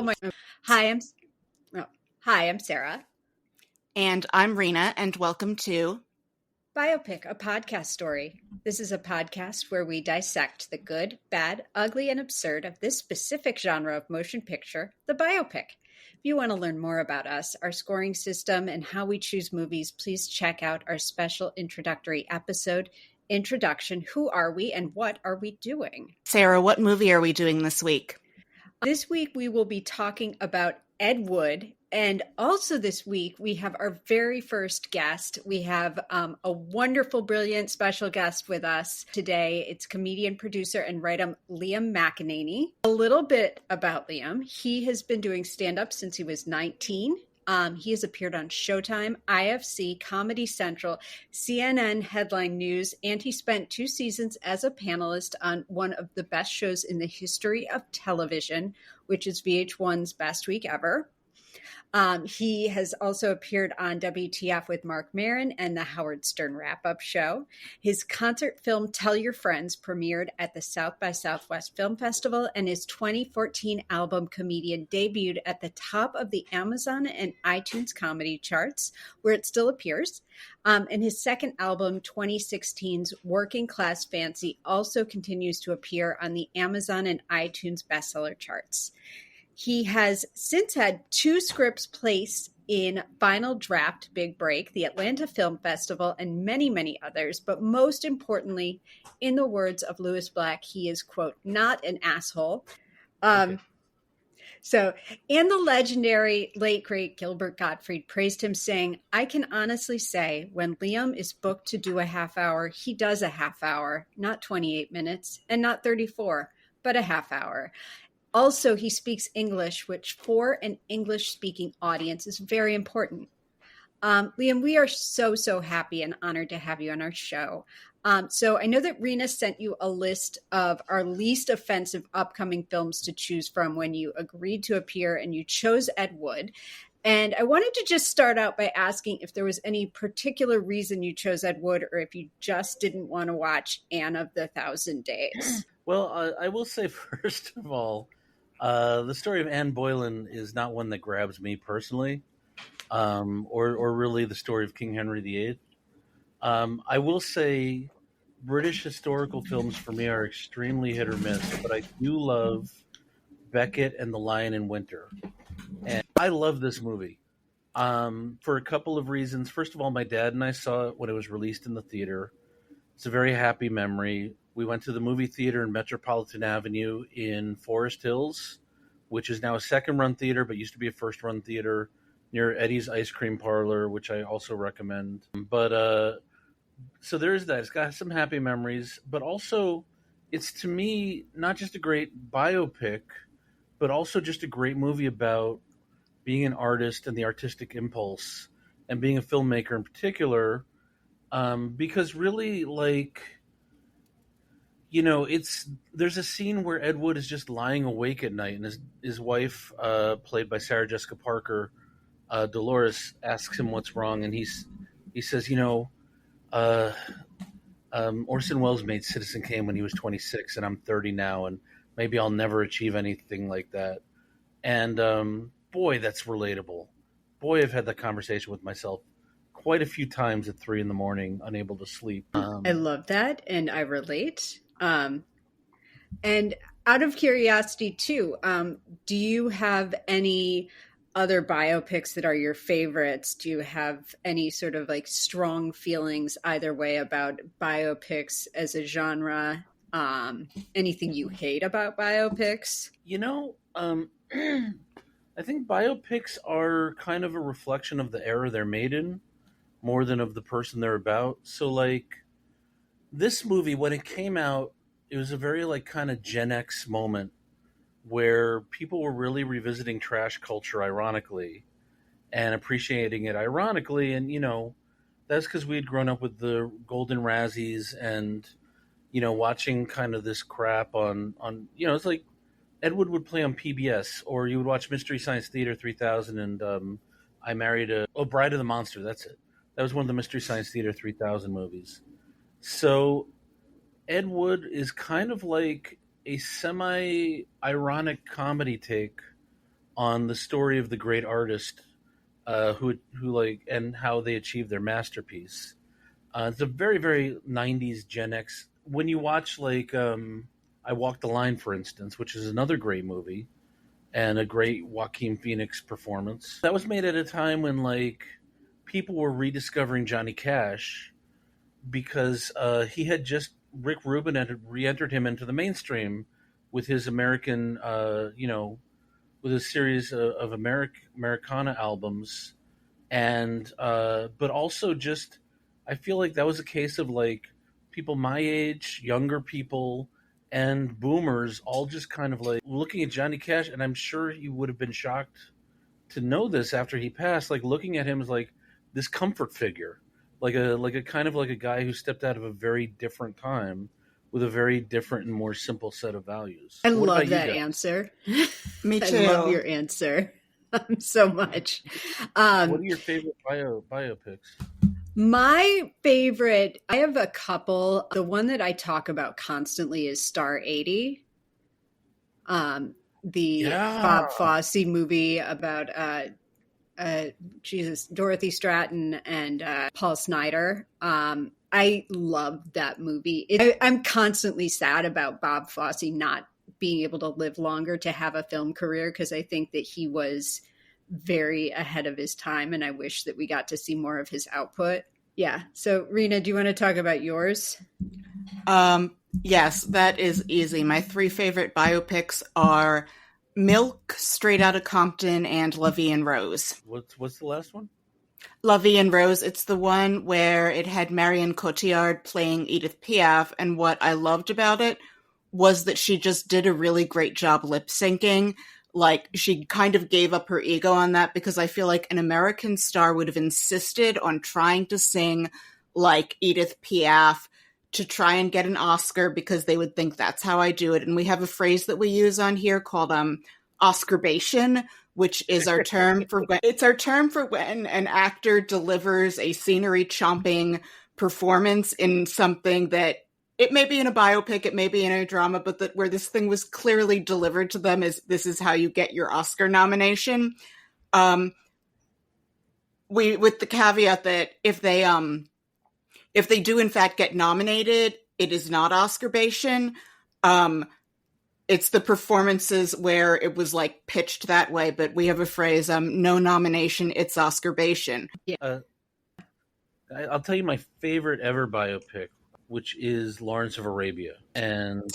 my. Hi, I'm Sara. And I'm Rena, and welcome to Biopic, a podcast story. This is a podcast where we dissect the good, bad, ugly, and absurd of this specific genre of motion picture, the biopic. If you want to learn more about us, our scoring system, and how we choose movies, please check out our special introductory episode, Introduction, Who Are We and What Are We Doing? Sara, what movie are we doing this week? This week we will be talking about Ed Wood. And also this week, we have our very first guest. We have a wonderful, brilliant special guest with us today. It's comedian, producer, and writer Liam McEneaney. A little bit about Liam. He has been doing stand-up since he was 19. He has appeared on Showtime, IFC, Comedy Central, CNN Headline News, and he spent 2 seasons as a panelist on one of the best shows in the history of television, which is VH1's Best Week Ever. He has also appeared on WTF with Marc Maron and the Howard Stern Wrap-Up Show. His concert film, Tell Your Friends, premiered at the South by Southwest Film Festival, and his 2014 album, Comedian, debuted at the top of the Amazon and iTunes comedy charts, where it still appears. And his second album, 2016's Working Class Fancy, also continues to appear on the Amazon and iTunes bestseller charts. He has since had 2 scripts placed in Final Draft Big Break, the Atlanta Film Festival, and many, many others. But most importantly, in the words of Lewis Black, he is, quote, not an asshole. And the legendary late, great Gilbert Gottfried praised him, saying, I can honestly say when Liam is booked to do a half hour, he does a half hour, not 28 minutes and not 34, but a half hour. Also, he speaks English, which for an English-speaking audience is very important. Liam, we are so happy and honored to have you on our show. So I know that Rena sent you a list of our least offensive upcoming films to choose from when you agreed to appear, and you chose Ed Wood. And I wanted to just start out by asking if there was any particular reason you chose Ed Wood, or if you just didn't want to watch Anne of the Thousand Days. Well, I will say, first of all, the story of Anne Boleyn is not one that grabs me personally, or really the story of King Henry VIII. I will say British historical films for me are extremely hit or miss, but I do love Beckett and The Lion in Winter. And I love this movie for a couple of reasons. First of all, my dad and I saw it when it was released in the theater. It's a very happy memory. We went to the movie theater in Metropolitan Avenue in Forest Hills, which is now a second-run theater, but used to be a first-run theater near Eddie's Ice Cream Parlor, which I also recommend. But so there's that. It's got some happy memories, but also it's, to me, not just a great biopic, but also just a great movie about being an artist and the artistic impulse, and being a filmmaker in particular, because really, like, you know, there's a scene where Ed Wood is just lying awake at night, and his wife, played by Sarah Jessica Parker, Dolores, asks him what's wrong, and he says, Orson Welles made Citizen Kane when he was 26, and I'm 30 now, and maybe I'll never achieve anything like that. And boy, that's relatable. Boy, I've had that conversation with myself quite a few times at 3 a.m, unable to sleep. I love that, and I relate. And out of curiosity too, do you have any other biopics that are your favorites? Do you have any sort of like strong feelings either way about biopics as a genre? Anything you hate about biopics? I think biopics are kind of a reflection of the era they're made in, more than of the person they're about. So, like, this movie, when it came out, it was a very, like, kind of Gen X moment where people were really revisiting trash culture, ironically, and appreciating it ironically. And, that's because we had grown up with the Golden Razzies and, watching kind of this crap on it's like Ed Wood would play on PBS, or you would watch Mystery Science Theater 3000 and I Married Bride of the Monster. That's it. That was one of the Mystery Science Theater 3000 movies. So Ed Wood is kind of like a semi-ironic comedy take on the story of the great artist who like and how they achieved their masterpiece. It's a very very '90s Gen X. When you watch like I Walk the Line, for instance, which is another great movie and a great Joaquin Phoenix performance. That was made at a time when like people were rediscovering Johnny Cash because he had just Rick Rubin had re-entered him into the mainstream with his American, with a series of Americana albums, and but also just I feel like that was a case of like people my age, younger people, and boomers all just kind of like looking at Johnny Cash, and I'm sure you would have been shocked to know this after he passed, like looking at him as like this comfort figure, like a kind of like a guy who stepped out of a very different time with a very different and more simple set of values. I What love about you that guys? answer. Me too. I love your answer so much. What are your favorite biopics? My favorite, I have a couple. The one that I talk about constantly is Star 80. The Bob Fosse movie about Dorothy Stratton and Paul Snider. I love that movie. I'm constantly sad about Bob Fosse not being able to live longer to have a film career, because I think that he was very ahead of his time, and I wish that we got to see more of his output. Yeah. So, Rena, do you want to talk about yours? Yes, that is easy. My three favorite biopics are Milk, Straight Outta Compton, and La Vie en Rose. What's the last one? La Vie en Rose, it's the one where it had Marion Cotillard playing Edith Piaf, and what I loved about it was that she just did a really great job lip syncing. Like, she kind of gave up her ego on that, because I feel like an American star would have insisted on trying to sing like Edith Piaf to try and get an Oscar, because they would think that's how I do it. And we have a phrase that we use on here called Oscarbation, which is our term for when an actor delivers a scenery chomping performance in something that it may be in a biopic, it may be in a drama, but that where this thing was clearly delivered to them is this is how you get your Oscar nomination. With the caveat that if they do in fact get nominated, it is not Oscarbation. It's the performances where it was like pitched that way, but we have a phrase, no nomination, it's Oscarbation. Yeah. I'll tell you my favorite ever biopic, which is Lawrence of Arabia. And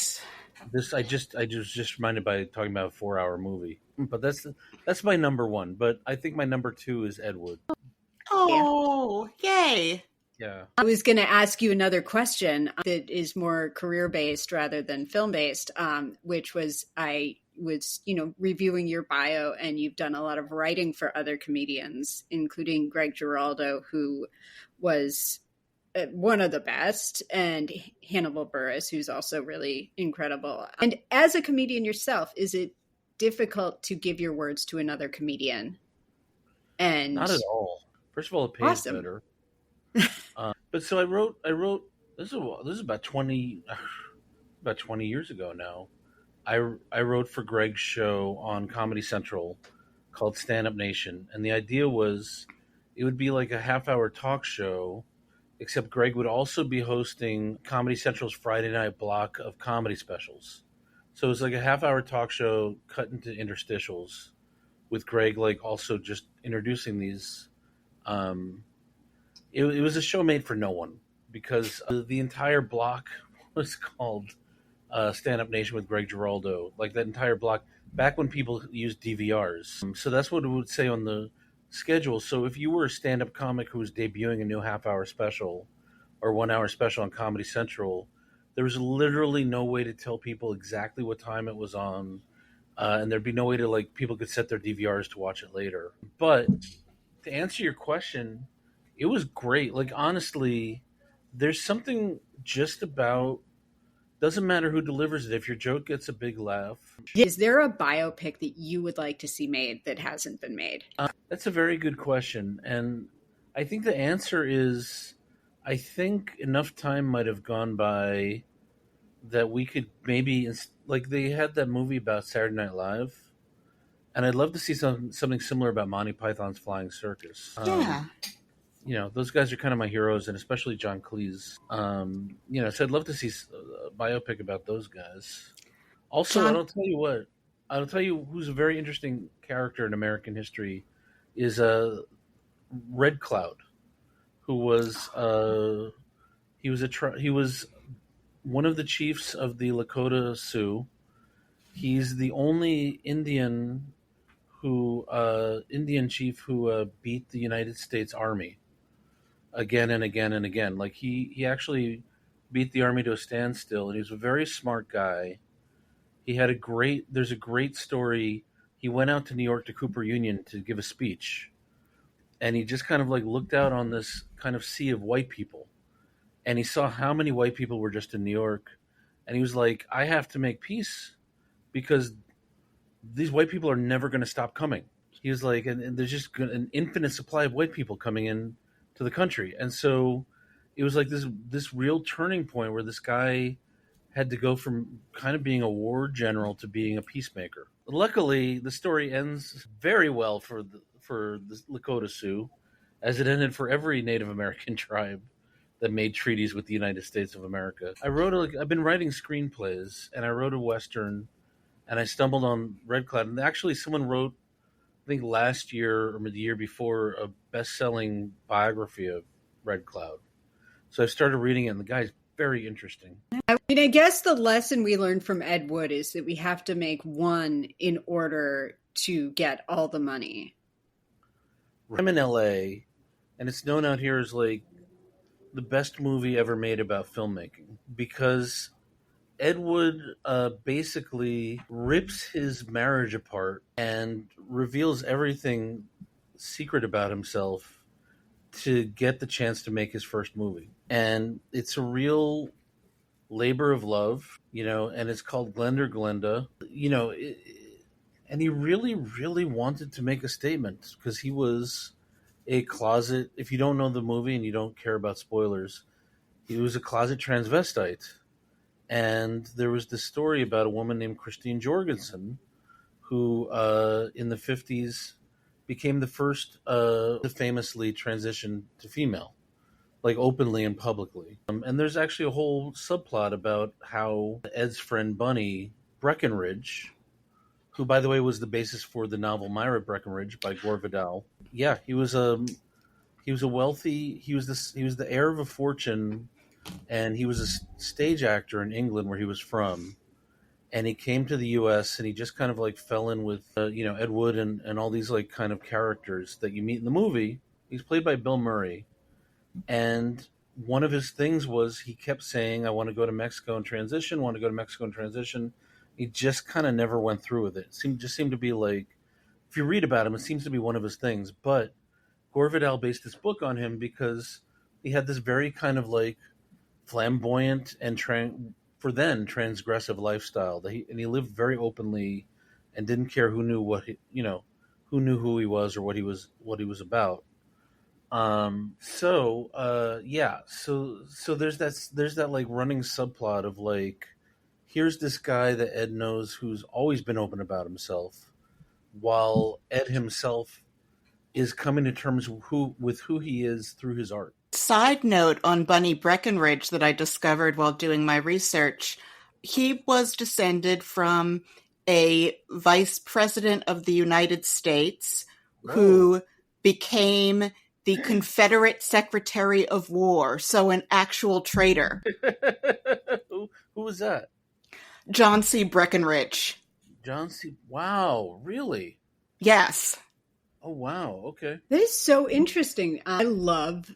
this I was just reminded by talking about a 4-hour movie. But that's my number one. But I think my number two is Ed Wood. Oh, yay. Yeah. I was going to ask you another question that is more career-based rather than film-based, which was I was, reviewing your bio, and you've done a lot of writing for other comedians, including Greg Giraldo, who was one of the best, and Hannibal Buress, who's also really incredible. And as a comedian yourself, is it difficult to give your words to another comedian? And not at all. First of all, it pays better. But so I wrote. This is about 20 years ago now. I wrote for Greg's show on Comedy Central called Stand Up Nation, and the idea was it would be like a half-hour talk show, except Greg would also be hosting Comedy Central's Friday night block of comedy specials. So it was like a half-hour talk show cut into interstitials, with Greg like also just introducing these. It was a show made for no one, because the entire block was called Stand Up Nation with Greg Giraldo. Like that entire block, back when people used DVRs. So that's what it would say on the schedule. So if you were a stand-up comic who was debuting a new half-hour special or 1-hour special on Comedy Central, there was literally no way to tell people exactly what time it was on. And there'd be no way to, like, people could set their DVRs to watch it later. But to answer your question, it was great. Like, honestly, there's something just about, doesn't matter who delivers it, if your joke gets a big laugh. Is there a biopic that you would like to see made that hasn't been made? That's a very good question. And I think the answer is, I think enough time might have gone by that we could maybe, like they had that movie about Saturday Night Live. And I'd love to see something similar about Monty Python's Flying Circus. Yeah. Those guys are kind of my heroes, and especially John Cleese. So I'd love to see a biopic about those guys. Also, John, I'll tell you who's a very interesting character in American history is Red Cloud, who was he was one of the chiefs of the Lakota Sioux. He's the only Indian chief who beat the United States Army again and again and again. Like he actually beat the army to a standstill, and he was a very smart guy. There's a great story. He went out to New York to Cooper Union to give a speech, and he just kind of like looked out on this kind of sea of white people, and he saw how many white people were just in New York, and he was like, I have to make peace because these white people are never going to stop coming. He was like, and there's just an infinite supply of white people coming in to the country. And so it was like this real turning point where this guy had to go from kind of being a war general to being a peacemaker. Luckily, the story ends very well for the Lakota Sioux, as it ended for every Native American tribe that made treaties with the United States of America. I've been writing screenplays, and I wrote a Western, and I stumbled on Red Cloud. And actually, someone wrote, I think last year or the year before, a best-selling biography of Red Cloud. So I started reading it, and the guy's very interesting. I mean, I guess the lesson we learned from Ed Wood is that we have to make one in order to get all the money. I'm in LA, and it's known out here as like the best movie ever made about filmmaking, because Ed Wood basically rips his marriage apart and reveals everything secret about himself to get the chance to make his first movie. And it's a real labor of love, and it's called Glenda, and he really, really wanted to make a statement because he was a closet, if you don't know the movie and you don't care about spoilers, he was a closet transvestite. And there was this story about a woman named Christine Jorgensen who in the 50s became the first to famously transition to female, like openly and publicly. And there's actually a whole subplot about how Ed's friend Bunny Breckenridge, who by the way was the basis for the novel Myra Breckenridge by Gore Vidal. Yeah, he was the heir of a fortune, and he was a stage actor in England where he was from. And he came to the U.S. and he just kind of like fell in with, Ed Wood and all these like kind of characters that you meet in the movie. He's played by Bill Murray. And one of his things was he kept saying, I want to go to Mexico and transition, He just kind of never went through with it. It seemed to be like, if you read about him, it seems to be one of his things. But Gore Vidal based his book on him because he had this very kind of like flamboyant and transgressive lifestyle that he lived very openly and didn't care who knew who he was or what he was about. So there's that like running subplot of like, here's this guy that Ed knows who's always been open about himself, while Ed himself is coming to terms with who he is through his art. Side note on Bunny Breckenridge that I discovered while doing my research, he was descended from a vice president of the United States who became the Confederate Secretary of War, so an actual traitor. Who was that? John C. Breckenridge. John C. Wow, really? Yes. Oh, wow, okay. That is so interesting. I love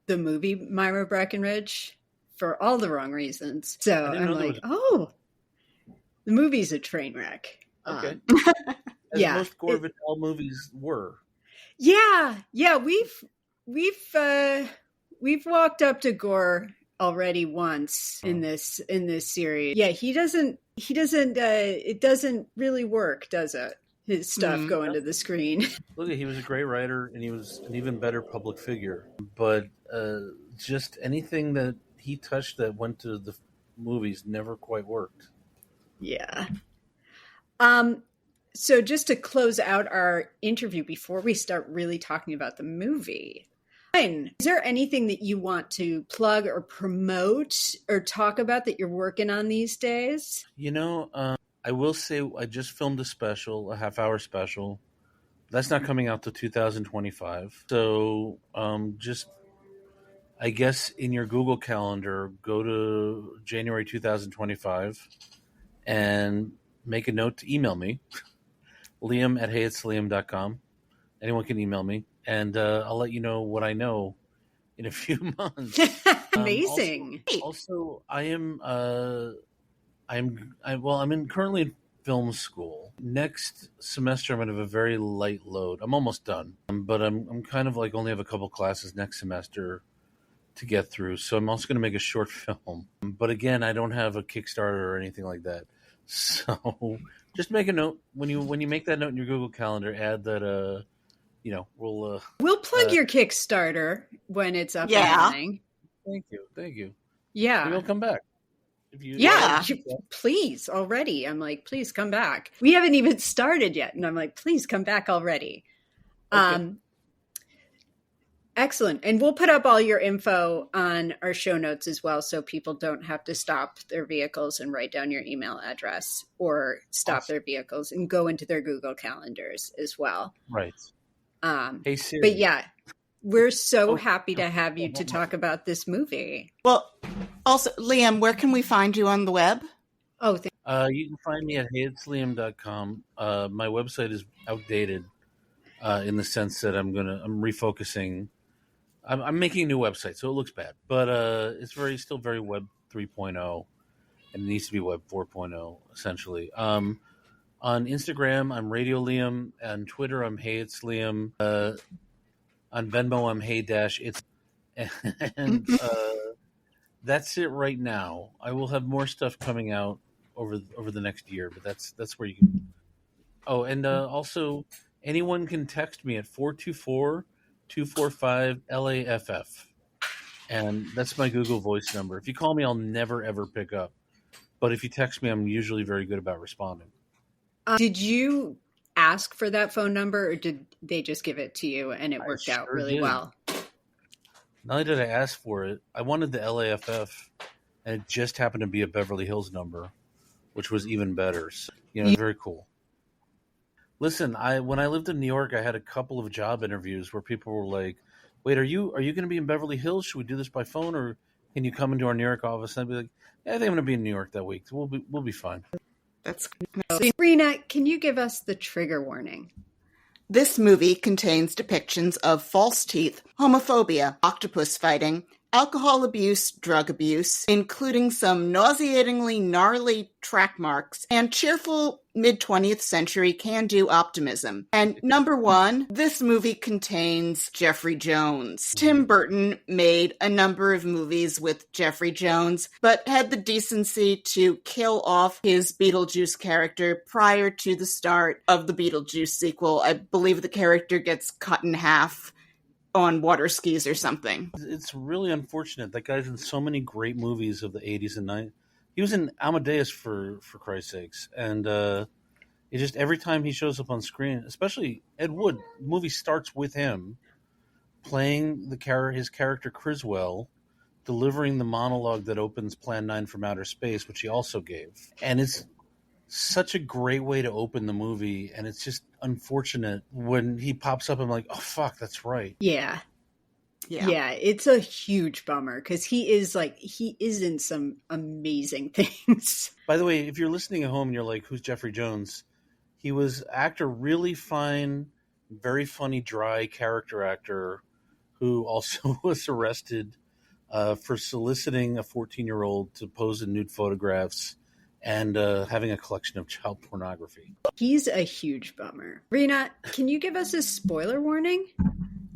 the movie Myra Breckenridge for all the wrong reasons. So I'm like, the movie's a train wreck. Okay. As most Gore Vidal movies were. Yeah. We've walked up to Gore already once in this series. Yeah, he doesn't it doesn't really work, does it? His stuff going to the screen. Look, he was a great writer and he was an even better public figure. But just anything that he touched that went to the movies never quite worked. Yeah. So just to close out our interview before we start really talking about the movie, is there anything that you want to plug or promote or talk about that you're working on these days? I will say I just filmed a special, a half-hour special. That's not coming out till 2025. So just, I guess, in your Google Calendar, go to January 2025 and make a note to email me, liam@heyitsliam.com. Anyone can email me, and I'll let you know what I know in a few months. Amazing. Also, I'm currently in film school. Next semester, I'm going to have a very light load. I'm almost done, but I'm kind of like only have a couple classes next semester to get through. So I'm also going to make a short film. But again, I don't have a Kickstarter or anything like that. So just make a note when you make that note in your Google Calendar. Add that we'll plug your Kickstarter when it's up and running. Thank you. Yeah, maybe I'll come back. Please already. I'm like, please come back. We haven't even started yet, and I'm like, please come back already. Okay. Excellent. And we'll put up all your info on our show notes as well, so people don't have to stop their vehicles and write down your email address or stop their vehicles and go into their Google calendars as well. Right. Hey Siri. But yeah, we're so happy to have you to talk about this movie. Well, also, Liam, where can we find you on the web? You can find me at heyitsliam.com. My website is outdated in the sense that I'm refocusing. I'm making a new website, so it looks bad, but it's still very Web 3.0, and it needs to be Web 4.0 essentially. On Instagram, I'm Radio Liam. On Twitter, I'm Hey It's Liam. On Venmo, I'm Hey-It's. And that's it right now. I will have more stuff coming out over the next year, but that's where you can. Oh, and also, anyone can text me at 424-245-LAFF. And that's my Google Voice number. If you call me, I'll never, ever pick up. But if you text me, I'm usually very good about responding. Did you ask for that phone number, or did they just give it to you and it worked out really well? Not only did I ask for it, I wanted the LAFF, and it just happened to be a Beverly Hills number, which was even better. So, very cool. Listen, when I lived in New York, I had a couple of job interviews where people were like, "Wait, are you going to be in Beverly Hills? Should we do this by phone, or can you come into our New York office?" And I'd be like, "Yeah, I think I'm going to be in New York that week. So we'll be fine." That's Rena, can you give us the trigger warning? This movie contains depictions of false teeth, homophobia, octopus fighting, alcohol abuse, drug abuse, including some nauseatingly gnarly track marks, and cheerful mid-20th century can-do optimism. And number one, this movie contains Jeffrey Jones. Tim Burton made a number of movies with Jeffrey Jones, but had the decency to kill off his Beetlejuice character prior to the start of the Beetlejuice sequel. I believe the character gets cut in half on water skis or something. It's really unfortunate. That guy's in so many great movies of the 80s and 90s. He was in Amadeus for Christ's sakes. And it just, every time he shows up on screen, especially Ed Wood, the movie starts with him playing his character Criswell, delivering the monologue that opens Plan 9 from Outer Space, which he also gave. And it's such a great way to open the movie, and it's just unfortunate when he pops up. I'm like, oh fuck, that's right. Yeah, it's a huge bummer because he is in some amazing things. By the way, if you're listening at home and you're like, who's Jeffrey Jones? He was actor, really fine, very funny, dry character actor who also was arrested for soliciting a 14-year-old to pose in nude photographs and having a collection of child pornography. He's a huge bummer. Rena, can you give us a spoiler warning?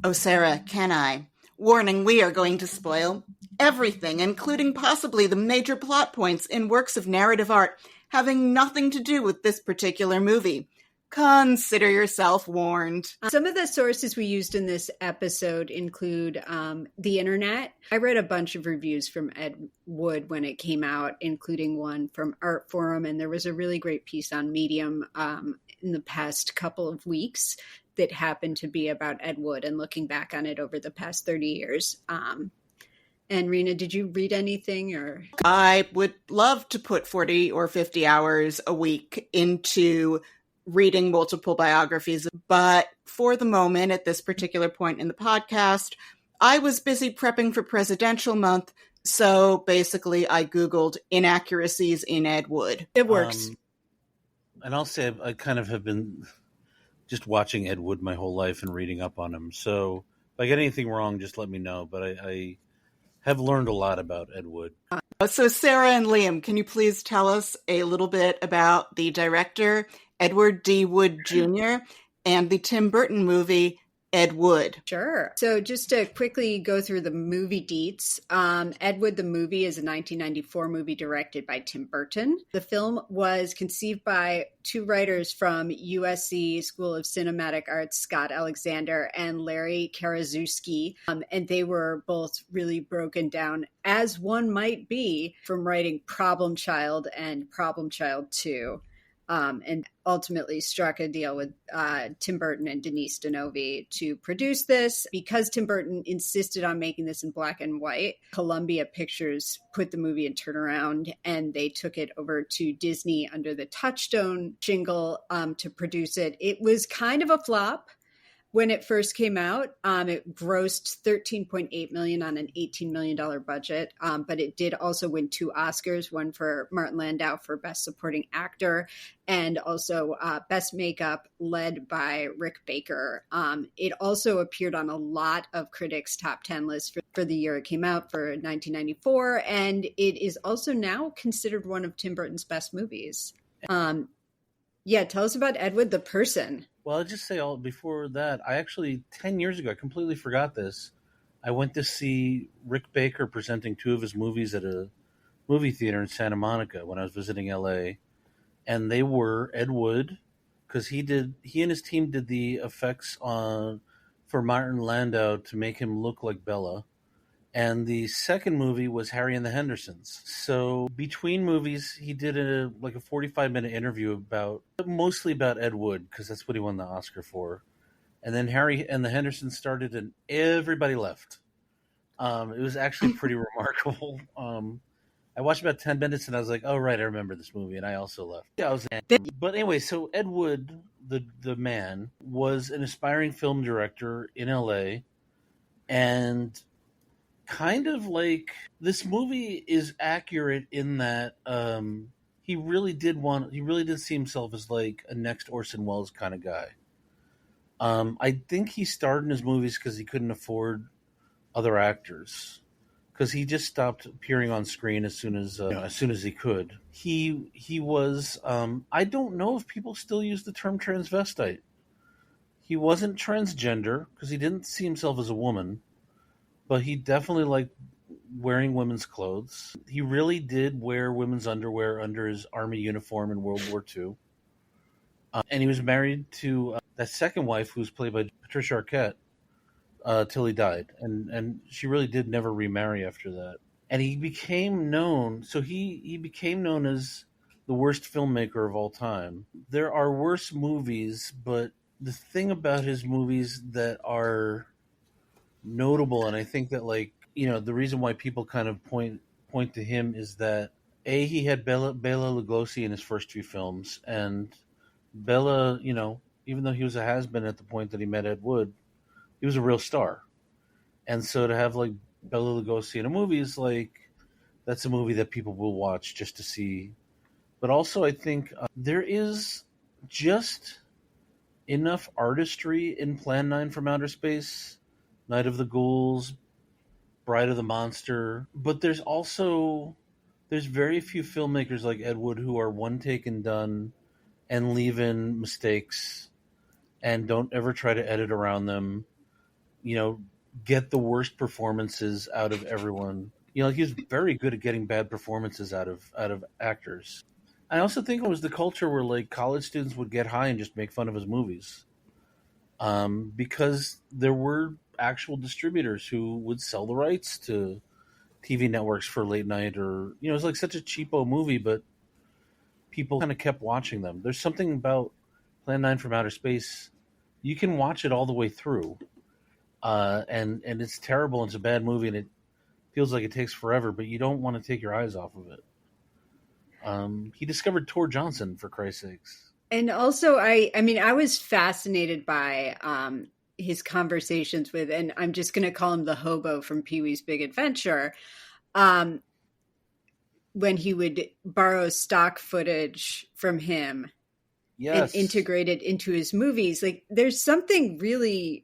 Oh, Sarah, can I? Warning, we are going to spoil everything, including possibly the major plot points in works of narrative art having nothing to do with this particular movie. Consider yourself warned. Some of the sources we used in this episode include the internet. I read a bunch of reviews from Ed Wood when it came out, including one from Art Forum, and there was a really great piece on Medium in the past couple of weeks that happened to be about Ed Wood and looking back on it over the past 30 years. And Rena, did you read anything or? I would love to put 40 or 50 hours a week into reading multiple biographies, but for the moment, at this particular point in the podcast, I was busy prepping for presidential month, so basically I Googled inaccuracies in Ed Wood. It works. And I'll say I kind of have been just watching Ed Wood my whole life and reading up on him, so if I get anything wrong, just let me know, but I have learned a lot about Ed Wood. So Sara and Liam, can you please tell us a little bit about the director, Edward D. Wood Jr., and the Tim Burton movie, Ed Wood? Sure. So just to quickly go through the movie deets, Ed Wood, the movie, is a 1994 movie directed by Tim Burton. The film was conceived by two writers from USC School of Cinematic Arts, Scott Alexander and Larry Karaszewski, and they were both really broken down, as one might be, from writing Problem Child and Problem Child 2. And ultimately struck a deal with Tim Burton and Denise Denovi to produce this. Because Tim Burton insisted on making this in black and white, Columbia Pictures put the movie in turnaround, and they took it over to Disney under the Touchstone shingle to produce it. It was kind of a flop. When it first came out, it grossed $13.8 million on an $18 million budget, but it did also win 2 Oscars, one for Martin Landau for Best Supporting Actor, and also Best Makeup, led by Rick Baker. It also appeared on a lot of critics' top 10 lists for the year it came out, for 1994, and it is also now considered one of Tim Burton's best movies. Tell us about Ed Wood, the person. Well, I'll just say before that, I actually, 10 years ago, I completely forgot this. I went to see Rick Baker presenting 2 of his movies at a movie theater in Santa Monica when I was visiting LA. And they were Ed Wood, because he and his team did the effects for Martin Landau to make him look like Bela. And the second movie was Harry and the Hendersons. So between movies, he did a 45-minute interview mostly about Ed Wood, because that's what he won the Oscar for. And then Harry and the Hendersons started, and everybody left. It was actually pretty remarkable. I watched about 10 minutes, and I was like, "Oh right, I remember this movie," and I also left. Yeah, but anyway, so Ed Wood, the man, was an aspiring film director in LA, and kind of like, this movie is accurate in that he really did see himself as like a next Orson Welles kind of guy. I think he starred in his movies because he couldn't afford other actors, because he just stopped appearing on screen as soon as he could. He was I don't know if people still use the term transvestite. He wasn't transgender because he didn't see himself as a woman, but he definitely liked wearing women's clothes. He really did wear women's underwear under his army uniform in World War II. And he was married to that second wife, who was played by Patricia Arquette, till he died. And she really did never remarry after that. And he became known, he became known as the worst filmmaker of all time. There are worse movies, but the thing about his movies that are notable, and I think that the reason why people kind of point to him is that he had Bela Lugosi in his first 2 films, and Bela, even though he was a has-been at the point that he met Ed Wood, he was a real star. And so to have Bela Lugosi in a movie is that's a movie that people will watch just to see. But also I think there is just enough artistry in Plan 9 from Outer Space, Night of the Ghouls, Bride of the Monster, but there's very few filmmakers like Ed Wood who are one take and done and leave in mistakes and don't ever try to edit around them, get the worst performances out of everyone. He's very good at getting bad performances out of actors. I also think it was the culture where college students would get high and just make fun of his movies. Because there were actual distributors who would sell the rights to TV networks for late night, or it was such a cheapo movie, but people kind of kept watching them. There's something about Plan 9 from Outer Space, you can watch it all the way through. And it's terrible. It's a bad movie, and it feels like it takes forever, but you don't want to take your eyes off of it. He discovered Tor Johnson, for Christ's sakes. And also, I mean, I was fascinated by his conversations with, and I'm just going to call him the hobo from Pee-wee's Big Adventure, when he would borrow stock footage from him and integrate it into his movies. Like, there's something really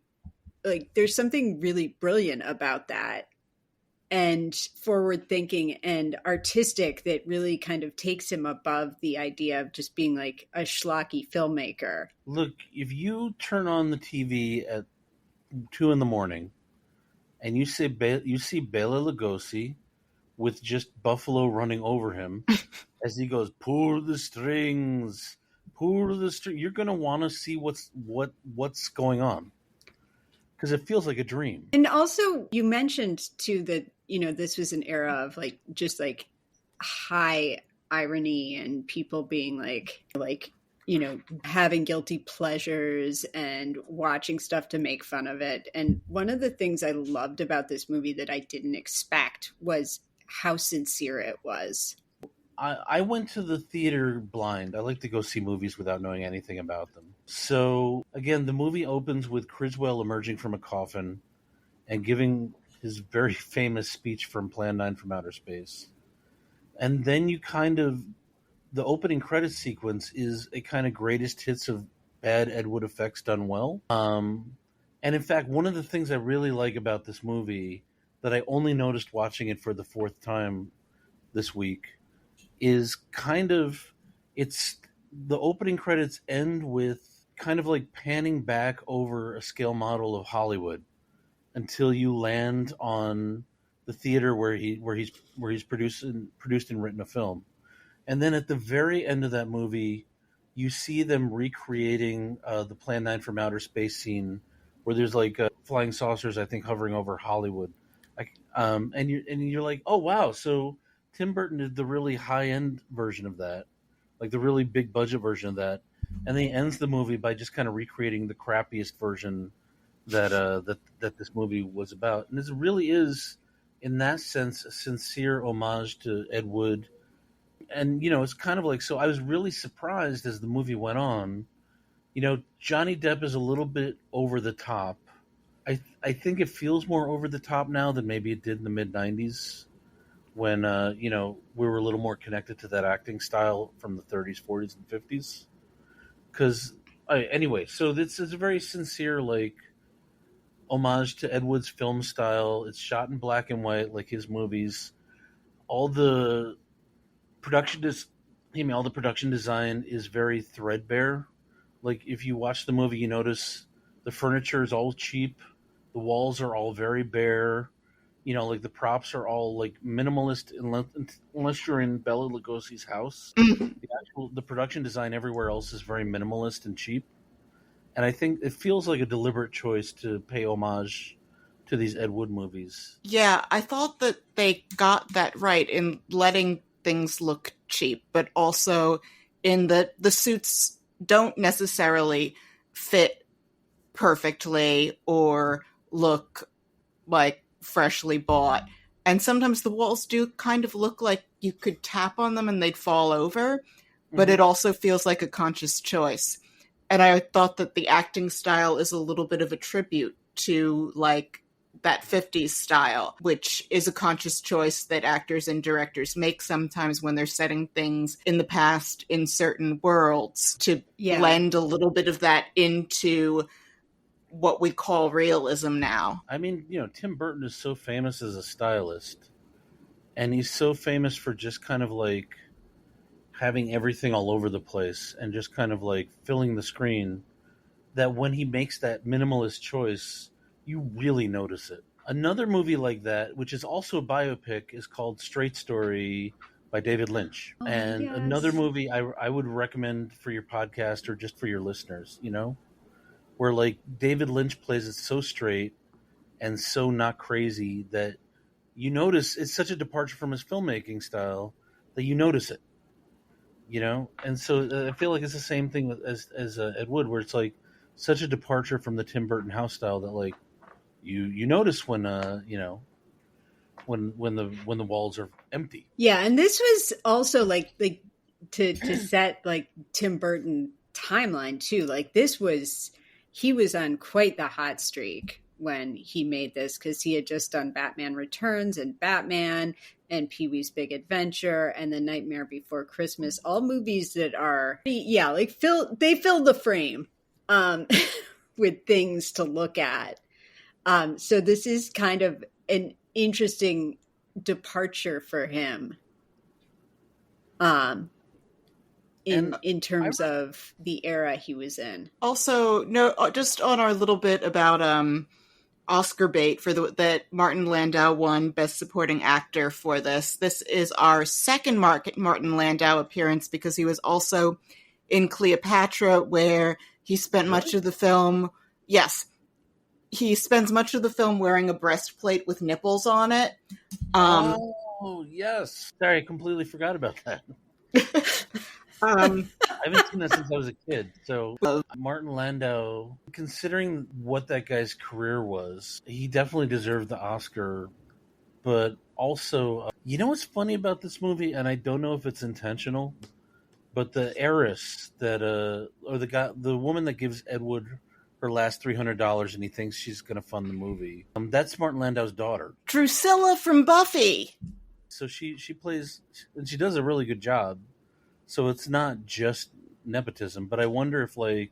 brilliant about that, and forward thinking and artistic, that really kind of takes him above the idea of just being like a schlocky filmmaker. Look, if you turn on the TV at 2 a.m. and you see Bela Lugosi with just buffalo running over him as he goes, pull the strings, you're going to want to see what's going on, because it feels like a dream. And also, you mentioned too that, this was an era of just high irony and people being like having guilty pleasures and watching stuff to make fun of it. And one of the things I loved about this movie that I didn't expect was how sincere it was. I went to the theater blind. I like to go see movies without knowing anything about them. So, again, the movie opens with Criswell emerging from a coffin and giving his very famous speech from Plan 9 from Outer Space. And then the opening credits sequence is a kind of greatest hits of bad Ed Wood effects done well. And in fact, one of the things I really like about this movie that I only noticed watching it for the fourth time this week is it's the opening credits end with kind of like panning back over a scale model of Hollywood until you land on the theater where he's produced and written a film. And then at the very end of that movie, you see them recreating the Plan 9 from Outer Space scene where there's flying saucers, I think, hovering over Hollywood. And you're like, oh, wow. So Tim Burton did the really high-end version of that, like the really big-budget version of that. And then he ends the movie by just kind of recreating the crappiest version that this movie was about. And this really is, in that sense, a sincere homage to Ed Wood. And, it's kind of like, so I was really surprised as the movie went on. Johnny Depp is a little bit over the top. I think it feels more over the top now than maybe it did in the mid-90s when, we were a little more connected to that acting style from the 30s, 40s, and 50s. Because, anyway, so this is a very sincere, homage to Ed Wood's film style. It's shot in black and white, like his movies. All the production design is very threadbare. Like, if you watch the movie, you notice the furniture is all cheap. The walls are all very bare. The props are all minimalist unless you're in Bela Lugosi's house. The production design everywhere else is very minimalist and cheap. And I think it feels like a deliberate choice to pay homage to these Ed Wood movies. Yeah, I thought that they got that right in letting things look cheap, but also in that the suits don't necessarily fit perfectly or look like freshly bought. And sometimes the walls do kind of look like you could tap on them and they'd fall over, but it also feels like a conscious choice. And I thought that the acting style is a little bit of a tribute to that 50s style, which is a conscious choice that actors and directors make sometimes when they're setting things in the past in certain worlds to blend a little bit of that into what we call realism now. I mean, Tim Burton is so famous as a stylist, and he's so famous for just kind of having everything all over the place and just kind of filling the screen, that when he makes that minimalist choice, you really notice it. Another movie like that, which is also a biopic, is called Straight Story by David Lynch. Oh, and yes. Another movie I would recommend for your podcast or just for your listeners, where David Lynch plays it so straight and so not crazy that you notice it's such a departure from his filmmaking style that you notice it. And so I feel like it's the same thing as Ed Wood, where it's like such a departure from the Tim Burton house style that like you notice when when the walls are empty. Yeah, and this was also like to set like Tim Burton timeline too. Like he was on quite the hot streak when he made this, because he had just done Batman Returns and Batman and Pee-wee's Big Adventure and The Nightmare Before Christmas, all movies that are like they fill the frame with things to look at. So this is kind of an interesting departure for him. In terms of the era he was in. Also, just on our little bit about Oscar bait that Martin Landau won Best Supporting Actor for this. This is our second Martin Landau appearance, because he was also in Cleopatra, where he spent much of the film. Yes, he spends much of the film wearing a breastplate with nipples on it. Oh yes, sorry, I completely forgot about that. I haven't seen that since I was a kid. So Martin Landau, considering what that guy's career was, he definitely deserved the Oscar. But also, what's funny about this movie, and I don't know if it's intentional, but the heiress that, or the woman that gives Ed Wood her last $300 and he thinks she's going to fund the movie, that's Martin Landau's daughter, Drusilla from Buffy. So she plays, and she does a really good job. So it's not just nepotism, but I wonder if like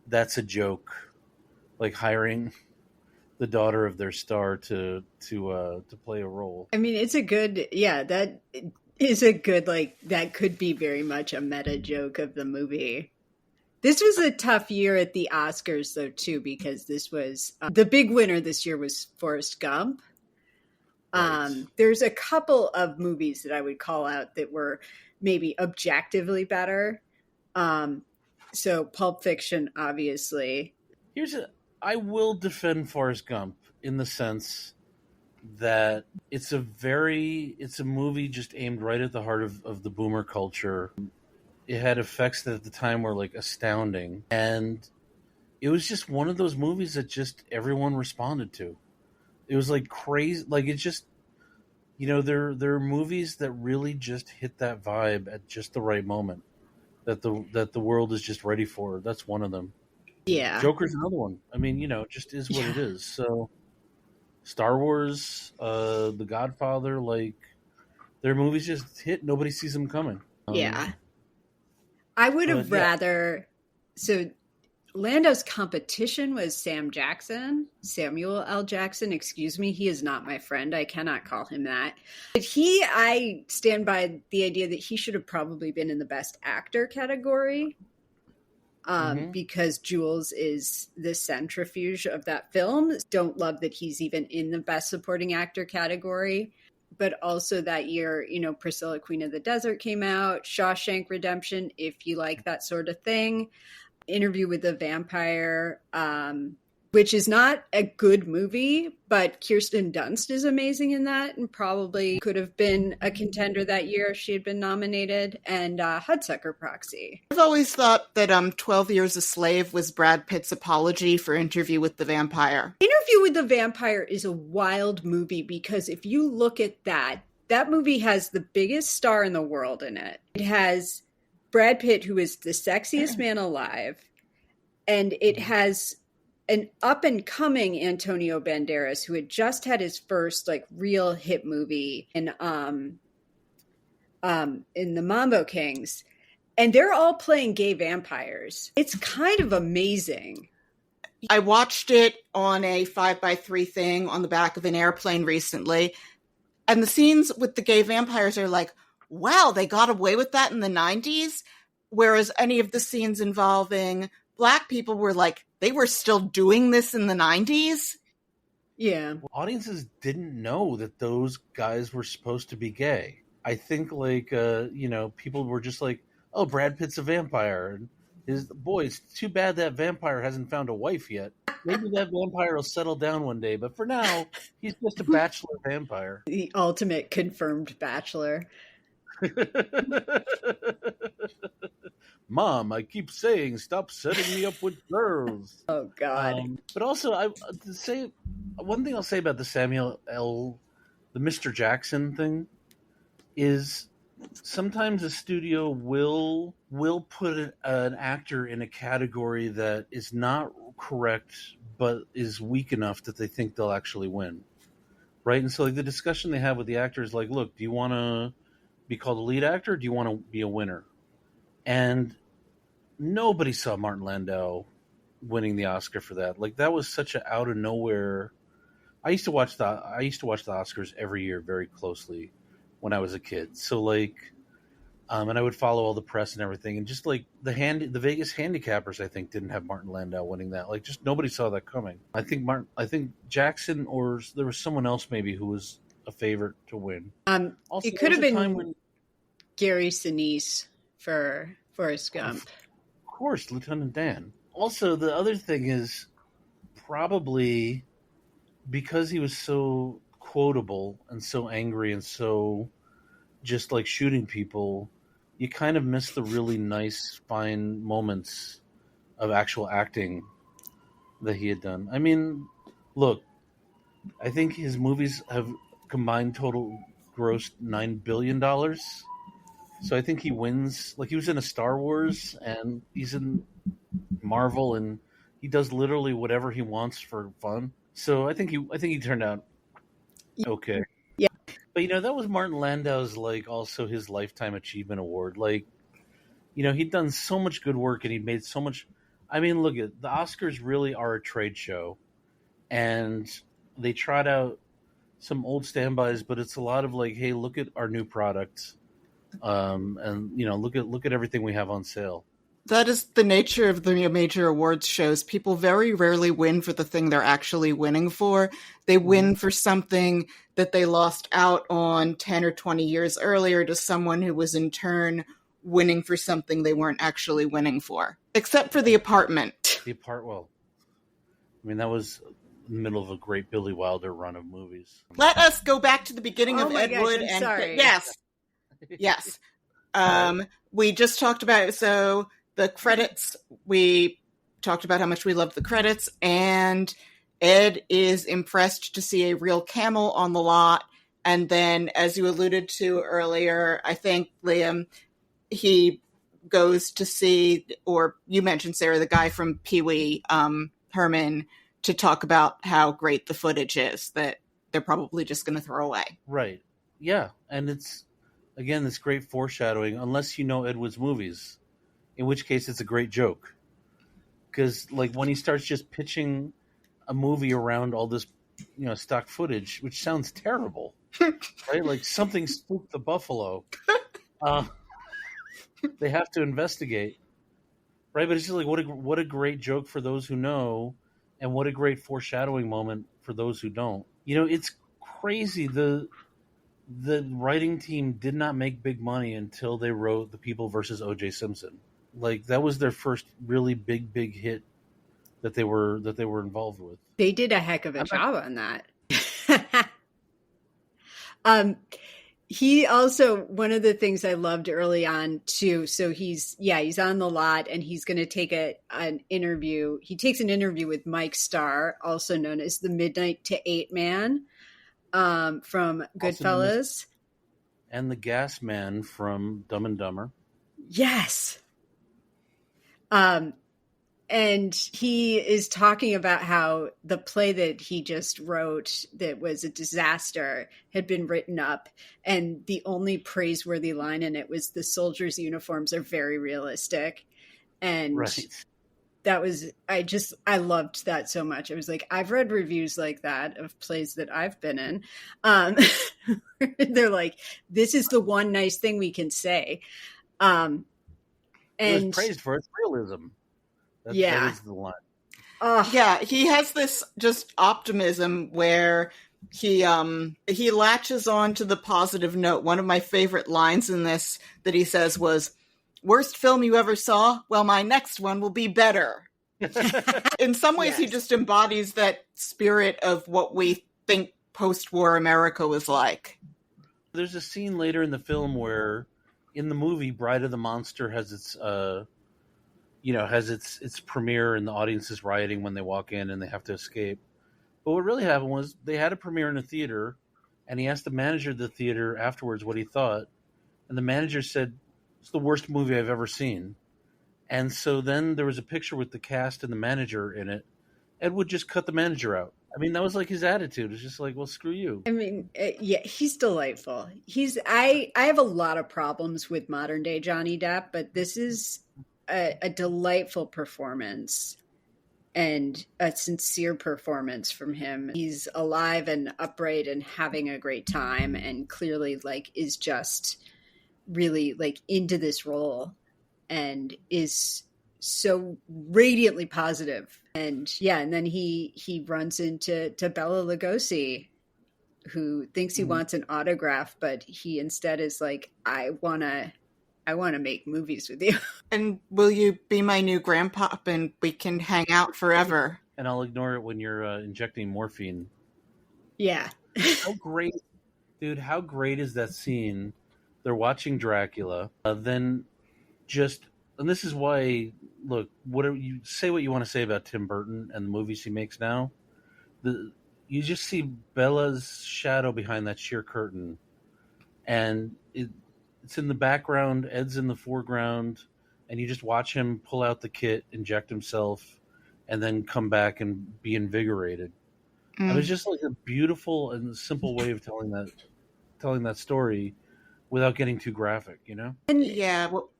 that's a joke, like hiring the daughter of their star to play a role. I mean, it's a good, that is a good, like, that could be very much a meta joke of the movie. This was a tough year at the Oscars, though, too, because this was the big winner this year was Forrest Gump. Right. There's a couple of movies that I would call out that were maybe objectively better. So Pulp Fiction, obviously. I will defend Forrest Gump in the sense that it's a movie just aimed right at the heart of the boomer culture. It had effects that at the time were like astounding. And it was just one of those movies that just everyone responded to. It was like crazy. Like it just, there are movies that really just hit that vibe at just the right moment that the world is just ready for. That's one of them. Yeah. Joker's another one. I mean, it just is what it is. So Star Wars, The Godfather, like their movies just hit. Nobody sees them coming. Yeah. I would have rather, so Landau's competition was Samuel L. Jackson, excuse me. He is not my friend. I cannot call him that. But I stand by the idea that he should have probably been in the Best Actor category, because Jules is the centrifuge of that film. Don't love that he's even in the Best Supporting Actor category. But also that year, Priscilla, Queen of the Desert came out, Shawshank Redemption, if you like that sort of thing. Interview with the Vampire, which is not a good movie, but Kirsten Dunst is amazing in that and probably could have been a contender that year if she had been nominated. And Hudsucker Proxy. I've always thought that 12 Years a Slave was Brad Pitt's apology for Interview with the Vampire. Interview with the Vampire is a wild movie because if you look at that movie has the biggest star in the world in it. It has Brad Pitt, who is the sexiest man alive, and it has an up-and-coming Antonio Banderas, who had just had his first like real hit movie in the Mambo Kings, and they're all playing gay vampires. It's kind of amazing. I watched it on a 5x3 thing on the back of an airplane recently, and the scenes with the gay vampires are like, wow, they got away with that in the 90s, whereas any of the scenes involving Black people were like, they were still doing this in the 90s? Yeah. Well, audiences didn't know that those guys were supposed to be gay. I think, like, people were just like, oh, Brad Pitt's a vampire. And it's too bad that vampire hasn't found a wife yet. Maybe that vampire will settle down one day, but for now, he's just a bachelor vampire. The ultimate confirmed bachelor. Mom, I keep saying stop setting me up with girls. Oh God. But also, I to say one thing I'll say about the the Mr. Jackson thing is sometimes a studio will put an actor in a category that is not correct, but is weak enough that they think they'll actually win, right? And so, like the discussion they have with the actors, like, look, do you want to be called a lead actor? Or do you want to be a winner? And nobody saw Martin Landau winning the Oscar for that. Like that was such a out of nowhere. I used to watch the Oscars every year very closely when I was a kid. So like, and I would follow all the press and everything. And just like the Vegas handicappers, I think didn't have Martin Landau winning that. Like just nobody saw that coming. I think Jackson or there was someone else maybe who was a favorite to win. Also, it could have been Gary Sinise for Forrest Gump. Of course, Lieutenant Dan. Also, the other thing is probably because he was so quotable and so angry and so just like shooting people, you kind of miss the really nice, fine moments of actual acting that he had done. I mean, look, I think his movies have combined total grossed $9 billion. So I think he wins. Like he was in a Star Wars and he's in Marvel and he does literally whatever he wants for fun. So I think he turned out okay. Yeah. But that was Martin Landau's like also his Lifetime Achievement Award. Like, he'd done so much good work and he'd made so much. I mean, look at the Oscars really are a trade show, and they trot out some old standbys, but it's a lot of like, hey, look at our new product. And look at everything we have on sale. That is the nature of the major awards shows. People very rarely win for the thing they're actually winning for. They win for something that they lost out on 10 or 20 years earlier to someone who was in turn winning for something they weren't actually winning for. Except for The Apartment. Well, I mean, that was in the middle of a great Billy Wilder run of movies. Let us go back to the beginning of Ed Wood. I'm sorry. Yes. We just talked about, so the credits, we talked about how much we love the credits, and Ed is impressed to see a real camel on the lot. And then, as you alluded to earlier, I think, Liam, he goes to see, or you mentioned, Sarah, the guy from Pee-wee Herman, to talk about how great the footage is that they're probably just going to throw away. Right. Yeah. And it's, again, this great foreshadowing, unless you know Ed Wood's movies, in which case it's a great joke. Because, like, when he starts just pitching a movie around all this, stock footage, which sounds terrible, right? Like, something spooked the buffalo. They have to investigate, right? But it's just like, what a great joke for those who know, and what a great foreshadowing moment for those who don't. It's crazy. The writing team did not make big money until they wrote The People versus O.J. Simpson. Like, that was their first really big hit that they were involved with. They did a heck of a job on that. He also, one of the things I loved early on too, so he's on the lot and he's going to take an interview. He takes an interview with Mike Starr, also known as the Midnight to 8 Man, from Goodfellas. And the Gas Man from Dumb and Dumber. Yes. And he is talking about how the play that he just wrote that was a disaster had been written up, and the only praiseworthy line in it was the soldiers' uniforms are very realistic. And that was, I loved that so much. I was like, I've read reviews like that of plays that I've been in. They're like, this is the one nice thing we can say. And it was praised for its realism. That is the line. Yeah, he has this just optimism where he latches on to the positive note. One of my favorite lines in this that he says was, "Worst film you ever saw? Well, my next one will be better." In some ways, he just embodies that spirit of what we think post-war America was like. There's a scene later in the film where in the movie, Bride of the Monster has its has its premiere, and the audience is rioting when they walk in and they have to escape. But what really happened was they had a premiere in a theater, and he asked the manager of the theater afterwards what he thought, and the manager said, "It's the worst movie I've ever seen." And so then there was a picture with the cast and the manager in it. Ed Wood just cut the manager out. I mean, that was like his attitude. It's just like, well, screw you. I mean, yeah, he's delightful. I have a lot of problems with modern day Johnny Depp, but this is a delightful performance and a sincere performance from him. He's alive and upright and having a great time, and clearly like is just really like into this role and is so radiantly positive. And yeah, and then he runs into Bela Lugosi, who thinks he wants an autograph, but he instead is like, I wanna make movies with you. And will you be my new grandpa and we can hang out forever? And I'll ignore it when you're injecting morphine. Yeah. How great, dude, how great is that scene? They're watching Dracula, then just, and this is why, look, whatever you say, what you want to say about Tim Burton and the movies he makes now, you just see Bella's shadow behind that sheer curtain, and it's in the background, Ed's in the foreground, and you just watch him pull out the kit, inject himself, and then come back and be invigorated. Mm. It was just like a beautiful and simple way of telling that story without getting too graphic, you know? And yeah, well,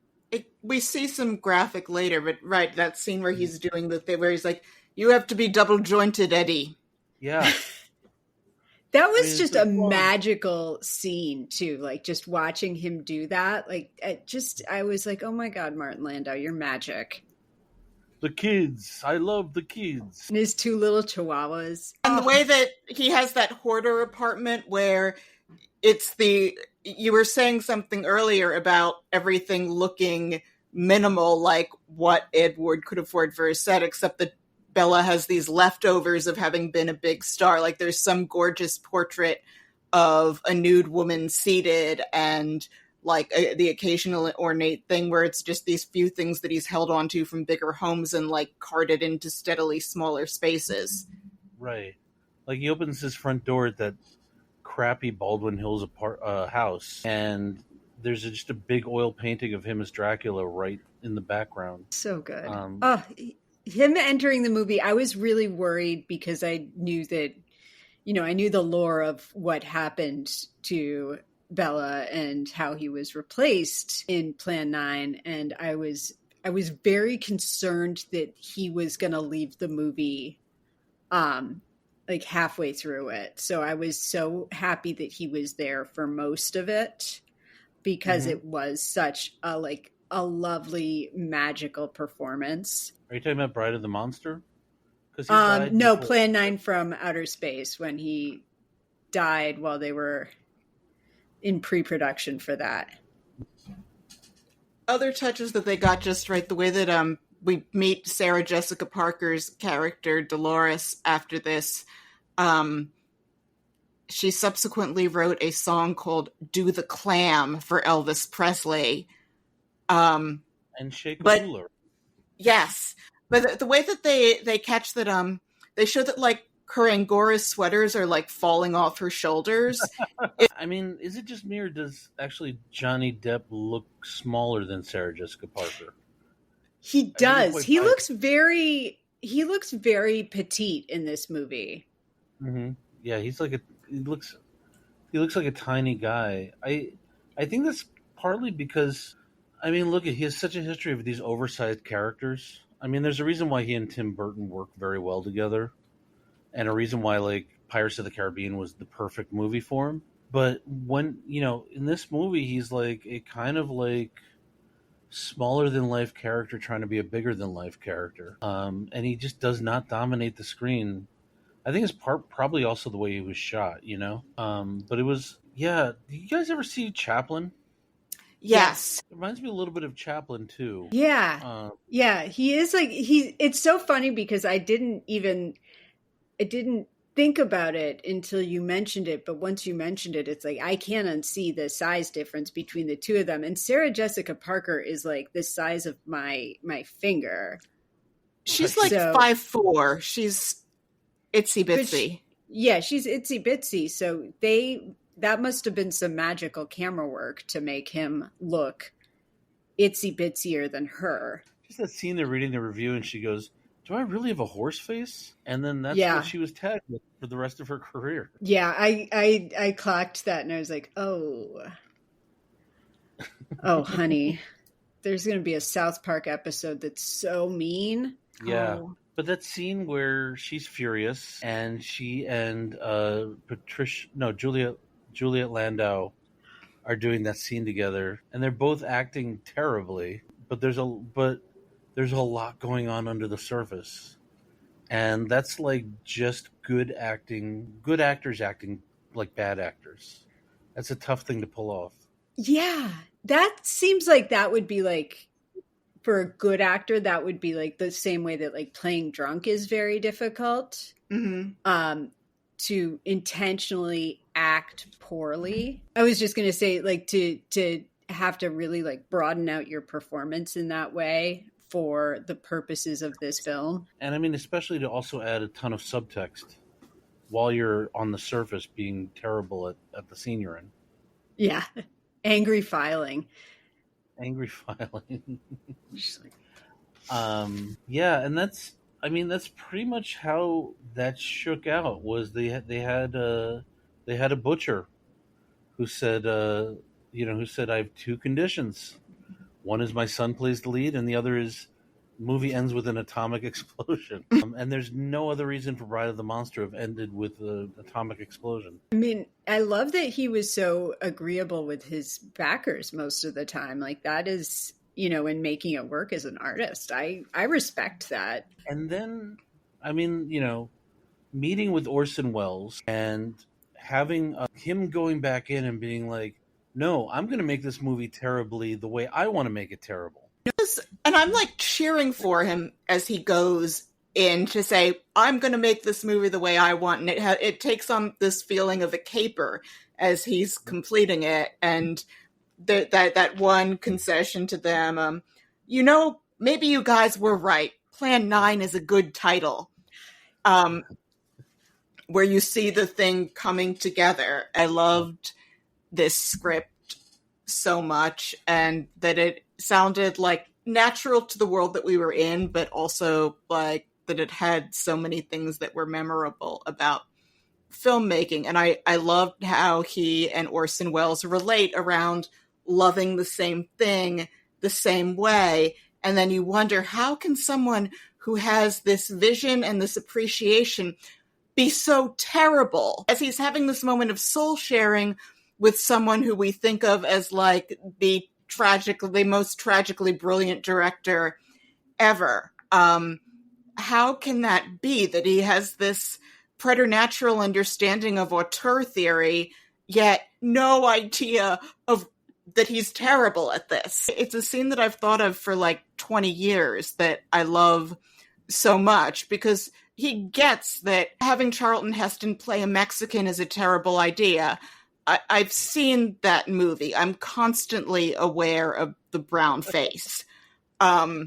we see some graphic later, but right, that scene where he's doing the thing where he's like, "You have to be double jointed, Eddie." Yeah. That was just a magical scene too. Like just watching him do that. Like I was like, oh my God, Martin Landau, you're magic. The kids. I love the kids. And his two little chihuahuas. And the way that he has that hoarder apartment where you were saying something earlier about everything looking minimal, like what Ed Wood could afford for his set, except that Bella has these leftovers of having been a big star. Like there's some gorgeous portrait of a nude woman seated, and like the occasional ornate thing where it's just these few things that he's held onto from bigger homes and like carted into steadily smaller spaces. Right. Like he opens his front door at that crappy Baldwin Hills house, and there's just a big oil painting of him as Dracula right in the background. So good. Him entering the movie, I was really worried because I knew that, I knew the lore of what happened to Bela and how he was replaced in Plan 9. And I was very concerned that he was going to leave the movie, like halfway through it. So I was so happy that he was there for most of it, because it was such a lovely magical performance. Are you talking about Bride of the Monster? No, Plan 9 from Outer Space, when he died while they were in pre-production for that. Other touches that they got just right, the way that we meet Sarah Jessica Parker's character, Dolores, after this. She subsequently wrote a song called Do the Clam for Elvis Presley. And Shake a Ruler. Yes. But the way that they catch that, they show that like her Angora sweaters are like falling off her shoulders. I mean, is it just me, or does actually Johnny Depp look smaller than Sarah Jessica Parker? He does. He looks very petite in this movie. Mm-hmm. Yeah, he looks like a tiny guy. I think that's partly because, I mean, look, he has such a history of these oversized characters. I mean, there's a reason why he and Tim Burton work very well together, and a reason why, like, Pirates of the Caribbean was the perfect movie for him. But when, in this movie, he's like a kind of like smaller than life character trying to be a bigger than life character. And he just does not dominate the screen. I think it's probably also the way he was shot, But it was, yeah. Do you guys ever see Chaplin? Yes. It reminds me a little bit of Chaplin too. Yeah. Yeah. He is like, it's so funny because I didn't think about it until you mentioned it, but once you mentioned it, it's like I can't unsee the size difference between the two of them. And Sarah Jessica Parker is like the size of my finger. She's like 5'4". She's itsy bitsy. She's itsy bitsy. So that must have been some magical camera work to make him look itsy bitsier than her. Just that scene they're reading the review and she goes, "Do I really have a horse face?" And then that's what she was tagged with for the rest of her career. Yeah, I clocked that and I was like, oh, honey, there's going to be a South Park episode that's so mean. Yeah. Oh. But that scene where she's furious and she and Juliet Landau are doing that scene together, and they're both acting terribly, but there's a lot going on under the surface. And that's like just good actors acting like bad actors. That's a tough thing to pull off. Yeah. That seems like that would be like, for a good actor, that would be like the same way that like playing drunk is very difficult. Mm-hmm. To intentionally act poorly. I was just going to say, like, to have to really like broaden out your performance in that way for the purposes of this film. And I mean, especially to also add a ton of subtext while you're on the surface being terrible at the scene you're in. Yeah. Angry filing. Yeah, and that's pretty much how that shook out. Was they had a butcher who said I have two conditions. One is my son plays the lead, and the other is movie ends with an atomic explosion. And there's no other reason for Bride of the Monster to have ended with an atomic explosion. I mean, I love that he was so agreeable with his backers most of the time. Like, that is, in making it work as an artist. I respect that. And then, I mean, meeting with Orson Welles and having him going back in and being like, no, I'm going to make this movie terribly the way I want to make it terrible. And I'm like cheering for him as he goes in to say, I'm going to make this movie the way I want. And it takes on this feeling of a caper as he's completing it. And that one concession to them, maybe you guys were right. Plan 9 is a good title. Where you see the thing coming together. I loved this script so much, and that it sounded like natural to the world that we were in, but also like that it had so many things that were memorable about filmmaking. And I loved how he and Orson Welles relate around loving the same thing the same way. And then you wonder, how can someone who has this vision and this appreciation be so terrible? As he's having this moment of soul sharing with someone who we think of as like the most tragically brilliant director ever. How can that be, that he has this preternatural understanding of auteur theory, yet no idea of that he's terrible at this? It's a scene that I've thought of for like 20 years that I love so much, because he gets that having Charlton Heston play a Mexican is a terrible idea. I've seen that movie. I'm constantly aware of the brown face. By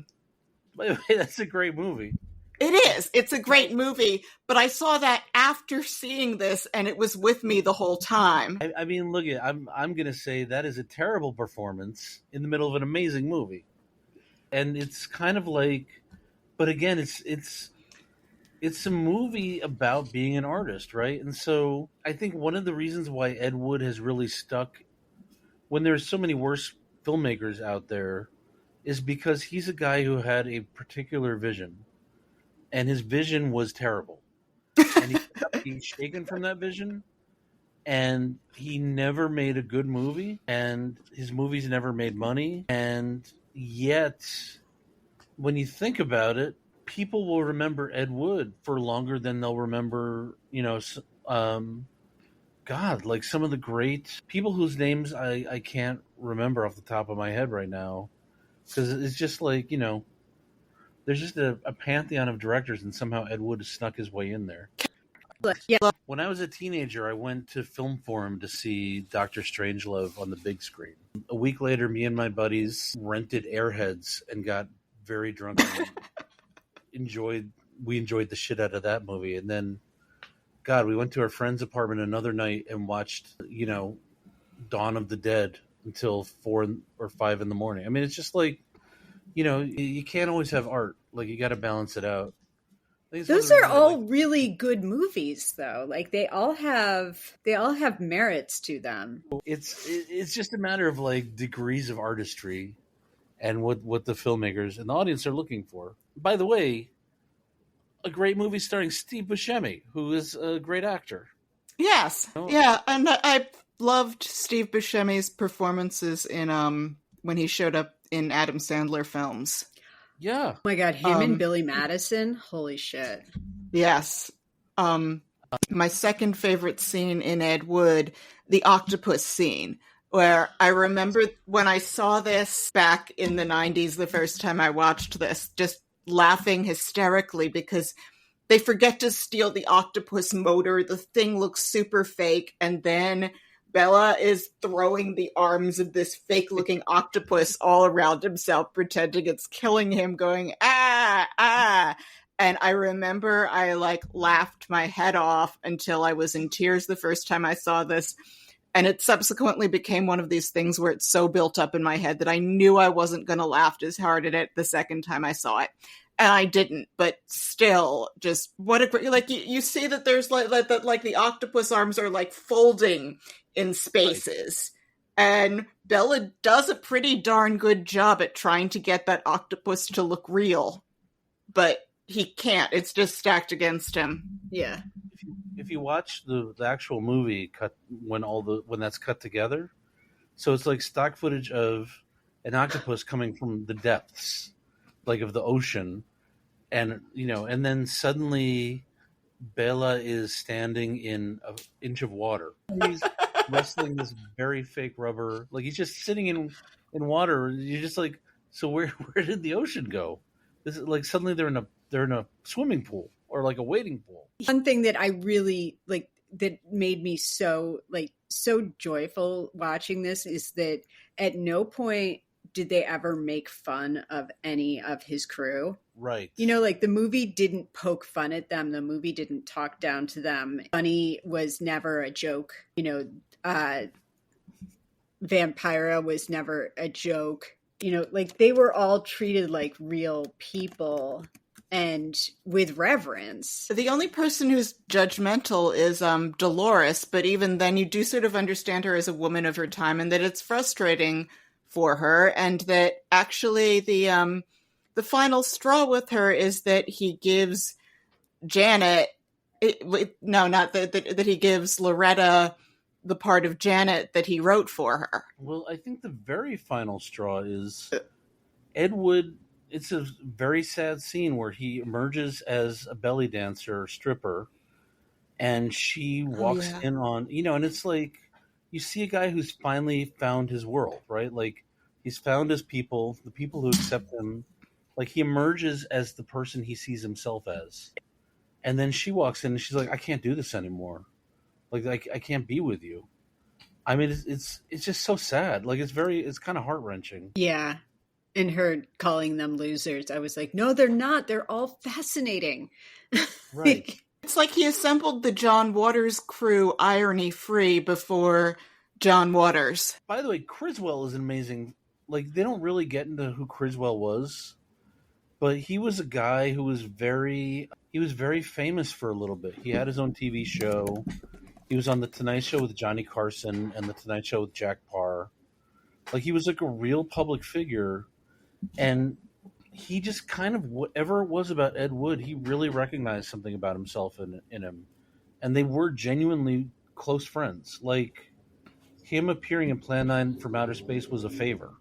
the way, that's a great movie. It is. It's a great movie, but I saw that after seeing this, and it was with me the whole time. I mean, look, I'm going to say that is a terrible performance in the middle of an amazing movie. And it's kind of like, but again, it's a movie about being an artist, right? And so I think one of the reasons why Ed Wood has really stuck when there's so many worse filmmakers out there is because he's a guy who had a particular vision, and his vision was terrible. And he kept being shaken from that vision, and he never made a good movie, and his movies never made money. And yet, when you think about it, people will remember Ed Wood for longer than they'll remember, like some of the great people whose names I can't remember off the top of my head right now. Because it's just like, there's just a pantheon of directors, and somehow Ed Wood has snuck his way in there. Yeah. When I was a teenager, I went to Film Forum to see Dr. Strangelove on the big screen. A week later, me and my buddies rented Airheads and got very drunk and enjoyed the shit out of that movie. And then, God, we went to our friend's apartment another night and watched, Dawn of the Dead until 4 or 5 in the morning. I mean, it's just like, you can't always have art. Like, you got to balance it out. Those are all really good movies, though. Like they all have merits to them. It's just a matter of like degrees of artistry, and what the filmmakers and the audience are looking for. By the way, a great movie starring Steve Buscemi, who is a great actor. Yes, yeah, and I loved Steve Buscemi's performances in when he showed up in Adam Sandler films. Yeah. Oh my God, him and Billy Madison? Holy shit. Yes. My second favorite scene in Ed Wood, the octopus scene, where I remember when I saw this back in the 90s, the first time I watched this, just laughing hysterically because they forget to steal the octopus motor. The thing looks super fake, and then Bela is throwing the arms of this fake-looking octopus all around himself, pretending it's killing him, going, ah, ah. And I remember I, laughed my head off until I was in tears the first time I saw this. And it subsequently became one of these things where it's so built up in my head that I knew I wasn't going to laugh as hard at it the second time I saw it. And I didn't, but still, just what a great, you see that there's the octopus arms are folding in spaces. Right. And Bela does a pretty darn good job at trying to get that octopus to look real, but he can't. It's just stacked against him. Yeah. If you watch the actual movie cut when that's cut together, so it's like stock footage of an octopus coming from the depths, like of the ocean, and and then suddenly Bela is standing in an inch of water. He's wrestling this very fake rubber, like he's just sitting in water. You're just like, so where did the ocean go? This is like suddenly they're in a swimming pool or like a wading pool. One thing that I really like that made me so joyful watching this is that at no point did they ever make fun of any of his crew. Right. The movie didn't poke fun at them. The movie didn't talk down to them. Funny was never a joke. Vampira was never a joke. They were all treated like real people and with reverence. The only person who's judgmental is Dolores, but even then you do sort of understand her as a woman of her time and that it's frustrating for her, and that actually the final straw with her is that he gives Janet that he gives Loretta the part of Janet that he wrote for her. Well, I think the very final straw is Ed Wood. It's a very sad scene where he emerges as a belly dancer stripper, and she walks in on, and it's like, you see a guy who's finally found his world, right? Like, he's found his people, the people who accept him. Like, he emerges as the person he sees himself as. And then she walks in and she's like, I can't do this anymore. Like, I can't be with you. I mean, it's just so sad. Like, it's kind of heart-wrenching. Yeah. And her calling them losers. I was like, no, they're not. They're all fascinating. Right. It's like he assembled the John Waters crew irony-free before John Waters. By the way, Criswell is amazing. Like, they don't really get into who Criswell was, but he was a guy who was very famous for a little bit. He had his own TV show. He was on The Tonight Show with Johnny Carson and The Tonight Show with Jack Parr. Like, he was like a real public figure, and he just kind of, whatever it was about Ed Wood, he really recognized something about himself in him. And they were genuinely close friends. Like, him appearing in Plan 9 from Outer Space was a favor.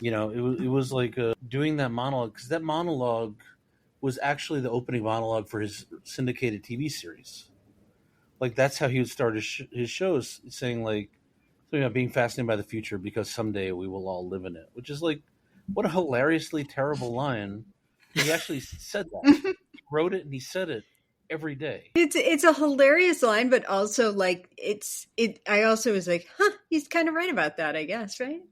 It was like doing that monologue, because that monologue was actually the opening monologue for his syndicated TV series. Like, that's how he would start his shows, saying, like, being fascinated by the future because someday we will all live in it. Which is like, what a hilariously terrible line. He actually said that. He wrote it and he said it. every day. It's a hilarious line, but also like I also was like, huh, he's kind of right about that, I guess, right?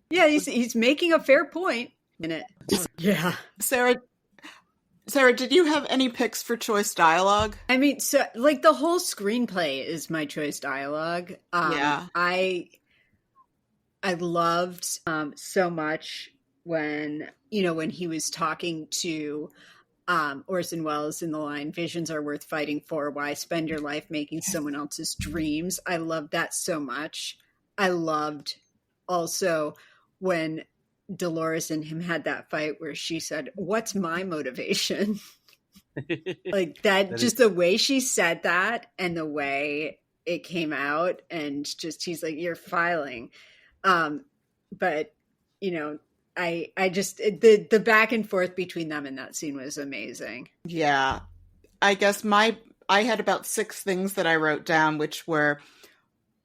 Yeah, he's making a fair point in it. Yeah. Sarah, did you have any picks for choice dialogue? I mean, so like the whole screenplay is my choice dialogue. Yeah. I loved so much when he was talking to Orson Welles in the line, "Visions are worth fighting for. Why spend your life making someone else's dreams?" I loved that so much. I loved also when Dolores and him had that fight where she said, "What's my motivation?" Like that just the way she said that and the way it came out, and just he's like, "You're filing." But I just the back and forth between them in that scene was amazing. Yeah. I guess I had about 6 things that I wrote down, which were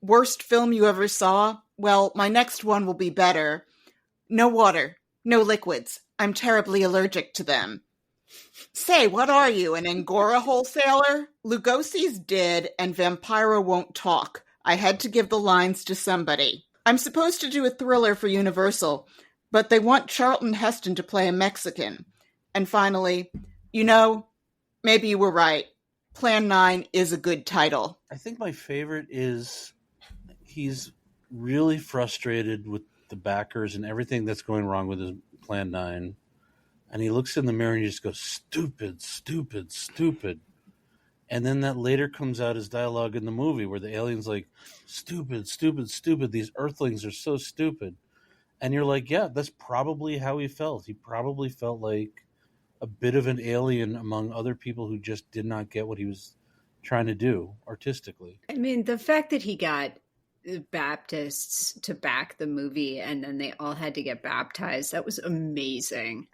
worst film you ever saw. Well, my next one will be better. No water, no liquids. I'm terribly allergic to them. Say, what are you, an Angora wholesaler? Lugosi's dead and Vampiro won't talk. I had to give the lines to somebody. I'm supposed to do a thriller for Universal, but they want Charlton Heston to play a Mexican. And finally, maybe you were right. Plan 9 is a good title. I think my favorite is he's really frustrated with the backers and everything that's going wrong with his Plan 9. And he looks in the mirror and he just goes, "Stupid, stupid, stupid." And then that later comes out as dialogue in the movie where the alien's like, "Stupid, stupid, stupid. These earthlings are so stupid." And you're like, yeah, that's probably how he felt. He probably felt like a bit of an alien among other people who just did not get what he was trying to do artistically. I mean, the fact that he got Baptists to back the movie and then they all had to get baptized, that was amazing.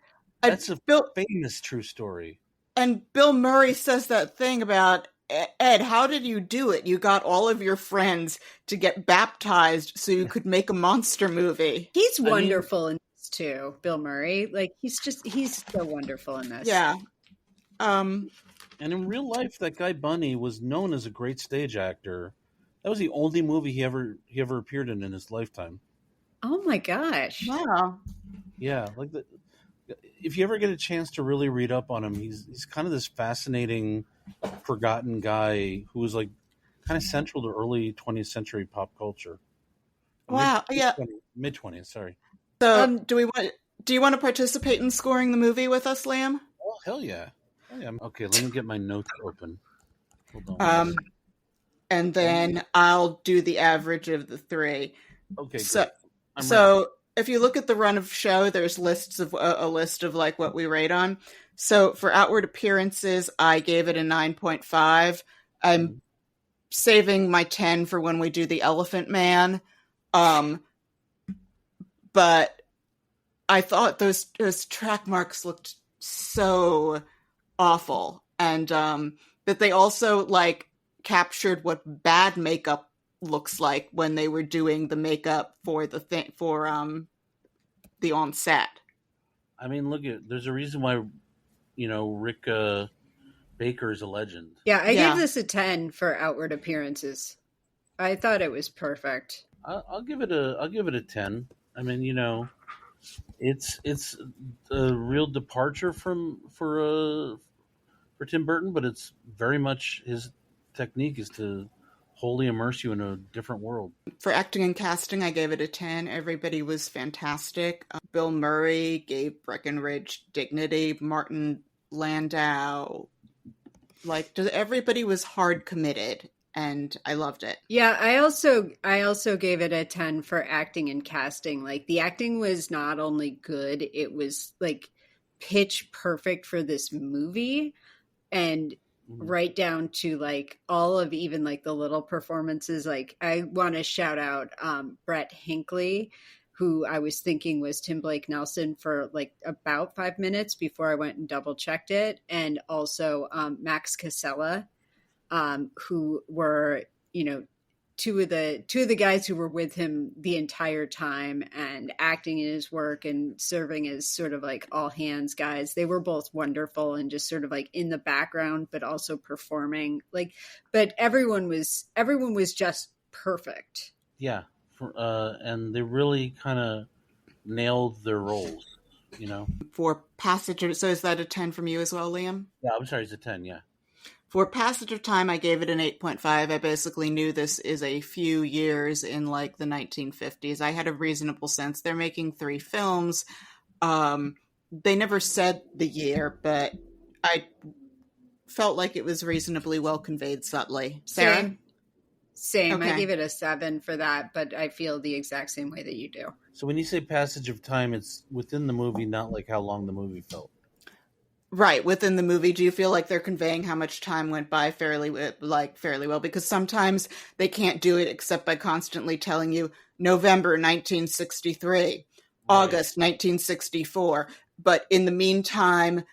That's a famous true story. And Bill Murray says that thing about, "Ed, how did you do it? You got all of your friends to get baptized so you could make a monster movie." He's wonderful in this too, Bill Murray. Like he's so wonderful in this. Yeah. And in real life, that guy Bunny was known as a great stage actor. That was the only movie he ever appeared in his lifetime. Oh my gosh! Wow. Yeah, like if you ever get a chance to really read up on him, he's kind of this fascinating, forgotten guy who was like kind of central to early 20th century pop culture. Wow. Mid 20th. Sorry. So, do you want to participate in scoring the movie with us, Liam? Oh, hell yeah. Okay, let me get my notes open. Hold on. And then I'll do the average of the 3. Okay. So if you look at the run of show, there's a list of like what we rate on. So for outward appearances, I gave it a 9.5. I'm saving my 10 for when we do the Elephant Man. But I thought those track marks looked so awful, and that they also like captured what bad makeup looks like when they were doing the makeup for the on set. I mean, there's a reason why Rick Baker is a legend. Yeah, I gave this a 10 for outward appearances. I thought it was perfect. I'll give it a 10. I mean, it's a real departure for Tim Burton, but it's very much his technique is to wholly immerse you in a different world. For acting and casting, I gave it a 10. Everybody was fantastic. Bill Murray gave Breckenridge dignity. Martin Landau, everybody was hard committed, and I loved it. Yeah, I also gave it a 10 for acting and casting. Like the acting was not only good, it was like pitch perfect for this movie, and right down to like all of even like the little performances. Like I want to shout out Brett Hinckley, who I was thinking was Tim Blake Nelson for like about 5 minutes before I went and double checked it. And also Max Casella, who were, two of the guys who were with him the entire time and acting in his work and serving as sort of like all hands guys. They were both wonderful and just sort of like in the background, but also performing. Like, but everyone was just perfect. Yeah, and they really kind of nailed their roles, you know. For Passage of, so is that a 10 from you as well, Liam? Yeah, I'm sorry, it's a 10. Yeah. For Passage of Time, I gave it an 8.5. I basically knew this is a few years in like the 1950s. I had a reasonable sense. They're making 3 films. They never said the year, but I felt like it was reasonably well conveyed subtly. Sarah? Same. Okay. I gave it a 7 for that, but I feel the exact same way that you do. So when you say passage of time, it's within the movie, not like how long the movie felt. Right, within the movie, do you feel like they're conveying how much time went by fairly well? Because sometimes they can't do it except by constantly telling you November 1963, August 1964. But in the meantime,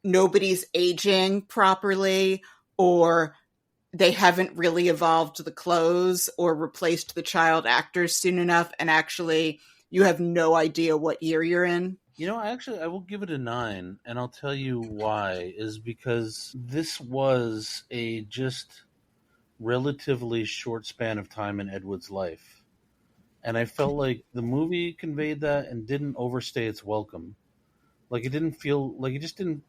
nobody's aging properly, or they haven't really evolved the clothes or replaced the child actors soon enough, and actually you have no idea what year you're in. You know, I will give it a 9, and I'll tell you why. Is because this was a just relatively short span of time in Ed Wood's life. And I felt like the movie conveyed that and didn't overstay its welcome. Like, it didn't feel, like it just didn't,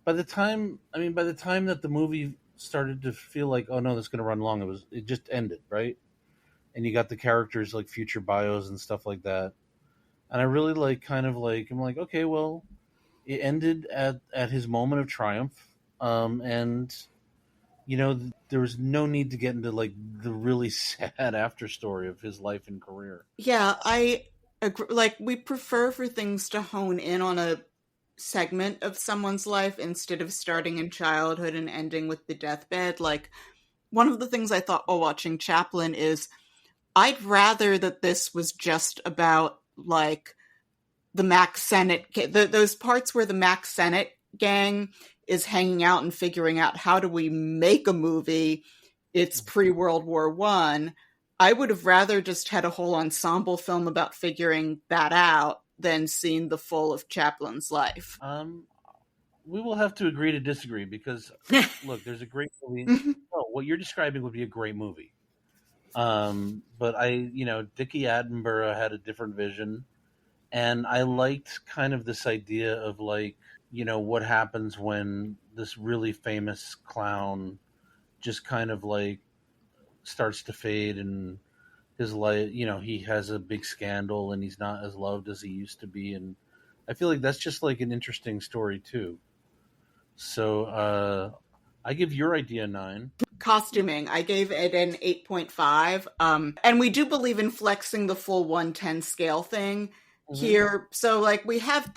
by the time that the movie started to feel like, oh no, this is going to run long, it just ended, right? And you got the characters, like, future bios and stuff like that. And I really I'm like, okay, well, it ended at his moment of triumph. And, you know, there was no need to get into, like, the really sad after story of his life and career. Yeah, I agree. Like, we prefer for things to hone in on a segment of someone's life instead of starting in childhood and ending with the deathbed. Like, one of the things I thought while watching Chaplin is I'd rather that this was just about, like, the Mack Sennett, those parts where the Mack Sennett gang is hanging out and figuring out how do we make a movie. It's pre-World War I. I would have rather just had a whole ensemble film about figuring that out than seen the full of Chaplin's life. We will have to agree to disagree because, look, there's a great movie. Oh, what you're describing would be a great movie. But Dickie Attenborough had a different vision. And I liked kind of this idea of, like, you know, what happens when this really famous clown just kind of, like, starts to fade and his life, you know, he has a big scandal and he's not as loved as he used to be. And I feel like that's just, like, an interesting story, too. So I give your idea a 9. Costuming, I gave it an 8.5. And we do believe in flexing the full 110 scale thing here. So, like, we have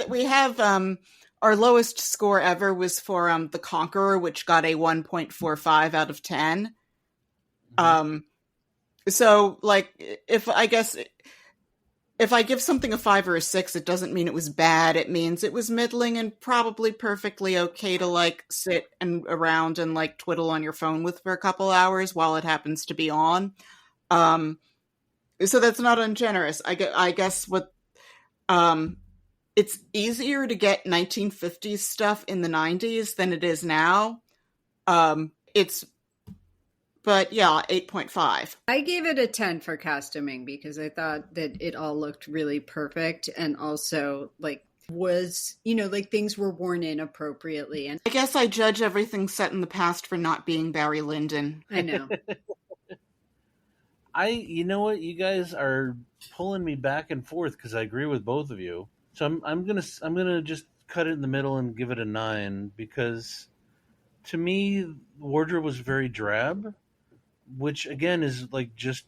our lowest score ever was for The Conqueror, which got a 1.45 out of 10. So, like, if I give something a 5 or a 6, it doesn't mean it was bad. It means it was middling and probably perfectly okay to, like, sit around and, like, twiddle on your phone with for a couple hours while it happens to be on. So that's not ungenerous. I guess what it's easier to get 1950s stuff in the 90s than it is now. But yeah, 8.5. I gave it a 10 for costuming because I thought that it all looked really perfect and also, like, was, you know, like, things were worn in appropriately. And I guess I judge everything set in the past for not being Barry Lyndon. I know. You know what, you guys are pulling me back and forth because I agree with both of you. So I'm gonna just cut it in the middle and give it a 9 because to me, wardrobe was very drab, which again is, like, just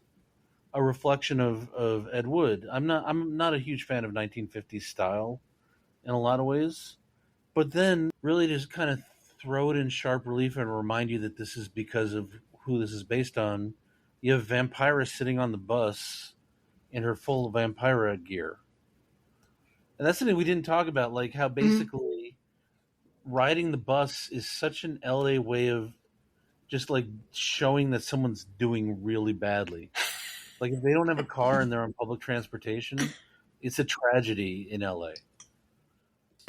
a reflection of Ed Wood. I'm not a huge fan of 1950s style in a lot of ways, but then really just kind of throw it in sharp relief and remind you that this is because of who this is based on. You have Vampira sitting on the bus in her full Vampira gear. And that's something we didn't talk about, like how basically riding the bus is such an LA way of just, like, showing that someone's doing really badly. Like if they don't have a car and they're on public transportation, it's a tragedy in LA.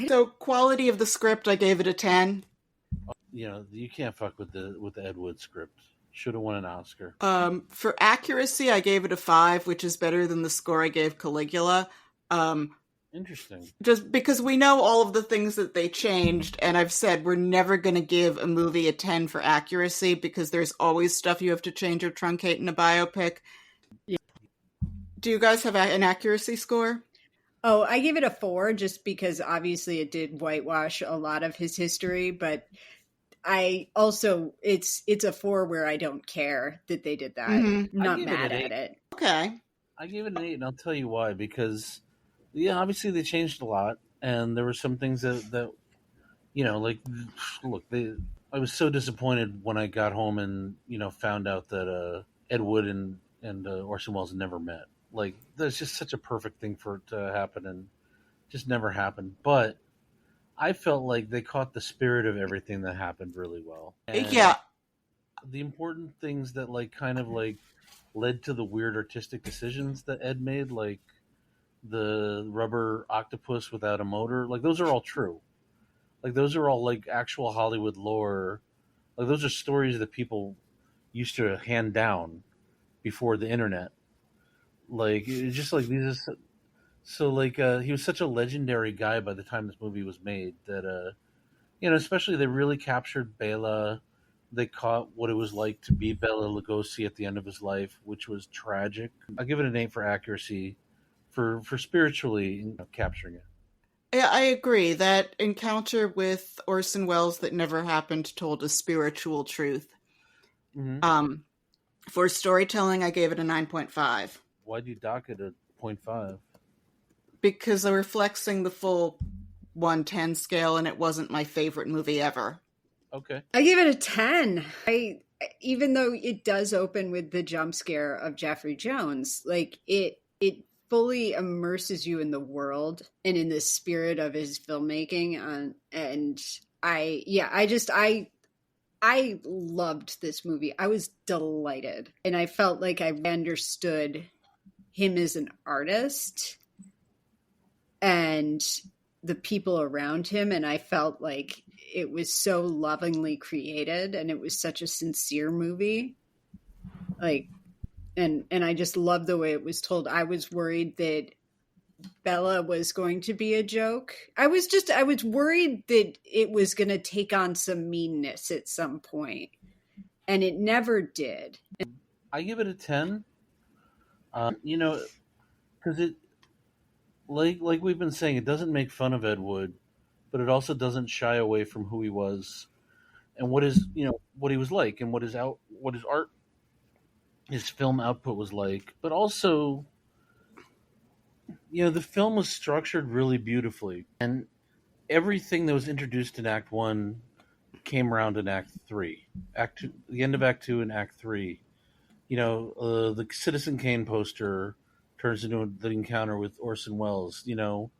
So quality of the script, I gave it a 10. You know, you can't fuck with the Ed Wood script. Should have won an Oscar. For accuracy, I gave it a 5, which is better than the score I gave Caligula. Interesting. Just because we know all of the things that they changed, and I've said we're never going to give a movie a 10 for accuracy because there's always stuff you have to change or truncate in a biopic. Do you guys have an accuracy score? Oh, I gave it a 4 just because obviously it did whitewash a lot of his history, but I also it's a 4 where I don't care that they did that. Mm-hmm. Not mad at it. Okay. I gave it an 8, and I'll tell you why. Because, yeah, obviously they changed a lot, and there were some things that you know, like, look, I was so disappointed when I got home and, you know, found out that Ed Wood and Orson Welles never met. Like, that's just such a perfect thing for it to happen, and just never happened. But I felt like they caught the spirit of everything that happened really well. And yeah. The important things that, like, kind of, like, led to the weird artistic decisions that Ed made, like the rubber octopus without a motor, like, those are all true. Like, those are all, like, actual Hollywood lore. Like, those are stories that people used to hand down before the internet. Like, it's just like these. So, like, he was such a legendary guy by the time this movie was made that, you know, especially they really captured Bela. They caught what it was like to be Bela Lugosi at the end of his life, which was tragic. I'll give it an 8 for accuracy, for spiritually, you know, capturing it. Yeah, I agree. That encounter with Orson Welles that never happened told a spiritual truth. Mm-hmm. For storytelling, I gave it a 9.5. Why'd you dock it at 0.5? Because they were flexing the full 110 scale, and it wasn't my favorite movie ever. Okay. I gave it a 10. Even though it does open with the jump scare of Jeffrey Jones, like it fully immerses you in the world and in the spirit of his filmmaking. And I loved this movie. I was delighted. And I felt like I understood him as an artist and the people around him. And I felt like it was so lovingly created and it was such a sincere movie. Like, and I just love the way it was told. I was worried that Bella was going to be a joke. I was worried that it was going to take on some meanness at some point, and it never did. I give it a 10. You know, because it, like we've been saying, it doesn't make fun of Ed Wood, but it also doesn't shy away from who he was and what he was like, and what his art, his film output was like. But also, you know, the film was structured really beautifully, and everything that was introduced in Act 1 came around in Act 3. Act 2, the end of Act 2 and Act 3. You know, the Citizen Kane poster turns into the encounter with Orson Welles. You know,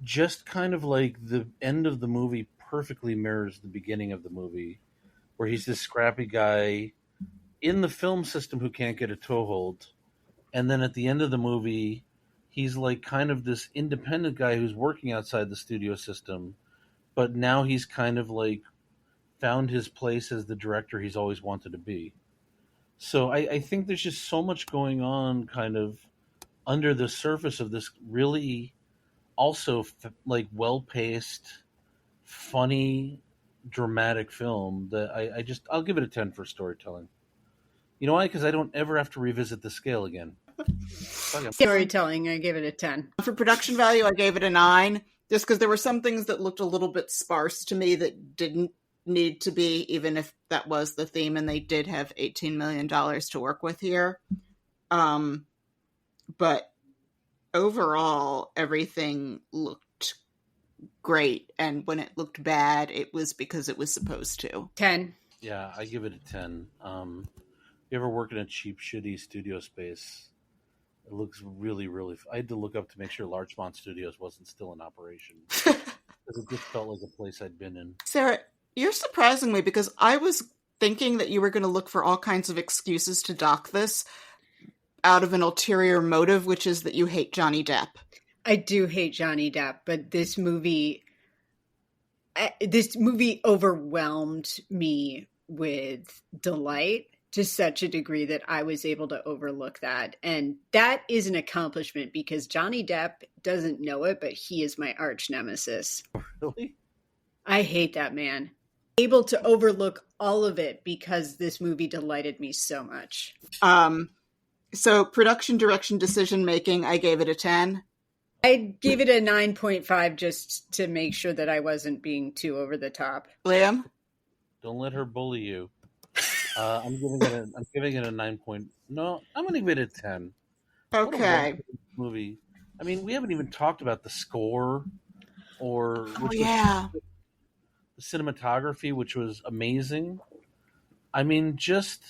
just kind of like the end of the movie perfectly mirrors the beginning of the movie, where he's this scrappy guy in the film system who can't get a toehold. And then at the end of the movie, he's like kind of this independent guy who's working outside the studio system, but now he's kind of like found his place as the director he's always wanted to be. So I think there's just so much going on kind of under the surface of this really also like well-paced, funny, dramatic film that I'll give it a 10 for storytelling. You know why? Because I don't ever have to revisit the scale again. Storytelling, I gave it a 10. For production value, I gave it a 9, just because there were some things that looked a little bit sparse to me that didn't need to be, even if that was the theme, and they did have $18 million to work with here. But overall, everything looked great, and when it looked bad, it was because it was supposed to. 10. Yeah, I give it a 10. You ever work in a cheap, shitty studio space? It looks really, really... I had to look up to make sure Larchmont Studios wasn't still in operation. Because it just felt like a place I'd been in. Sarah, you're surprising me, because I was thinking that you were going to look for all kinds of excuses to dock this. out of an ulterior motive, which is that you hate Johnny Depp. I do hate Johnny Depp, but this movie overwhelmed me with delight to such a degree that I was able to overlook that. And that is an accomplishment because Johnny Depp doesn't know it, but he is my arch nemesis. Really? I hate that man. Able to overlook all of it because this movie delighted me so much. So production, direction, decision making, I gave it a 10. I gave it a 9.5 just to make sure that I wasn't being too over the top. Liam? Don't let her bully you. I'm giving it a 9 point. No, I'm going to give it a 10. Okay. Movie. I mean, we haven't even talked about the score or yeah, the cinematography, which was amazing. I mean, just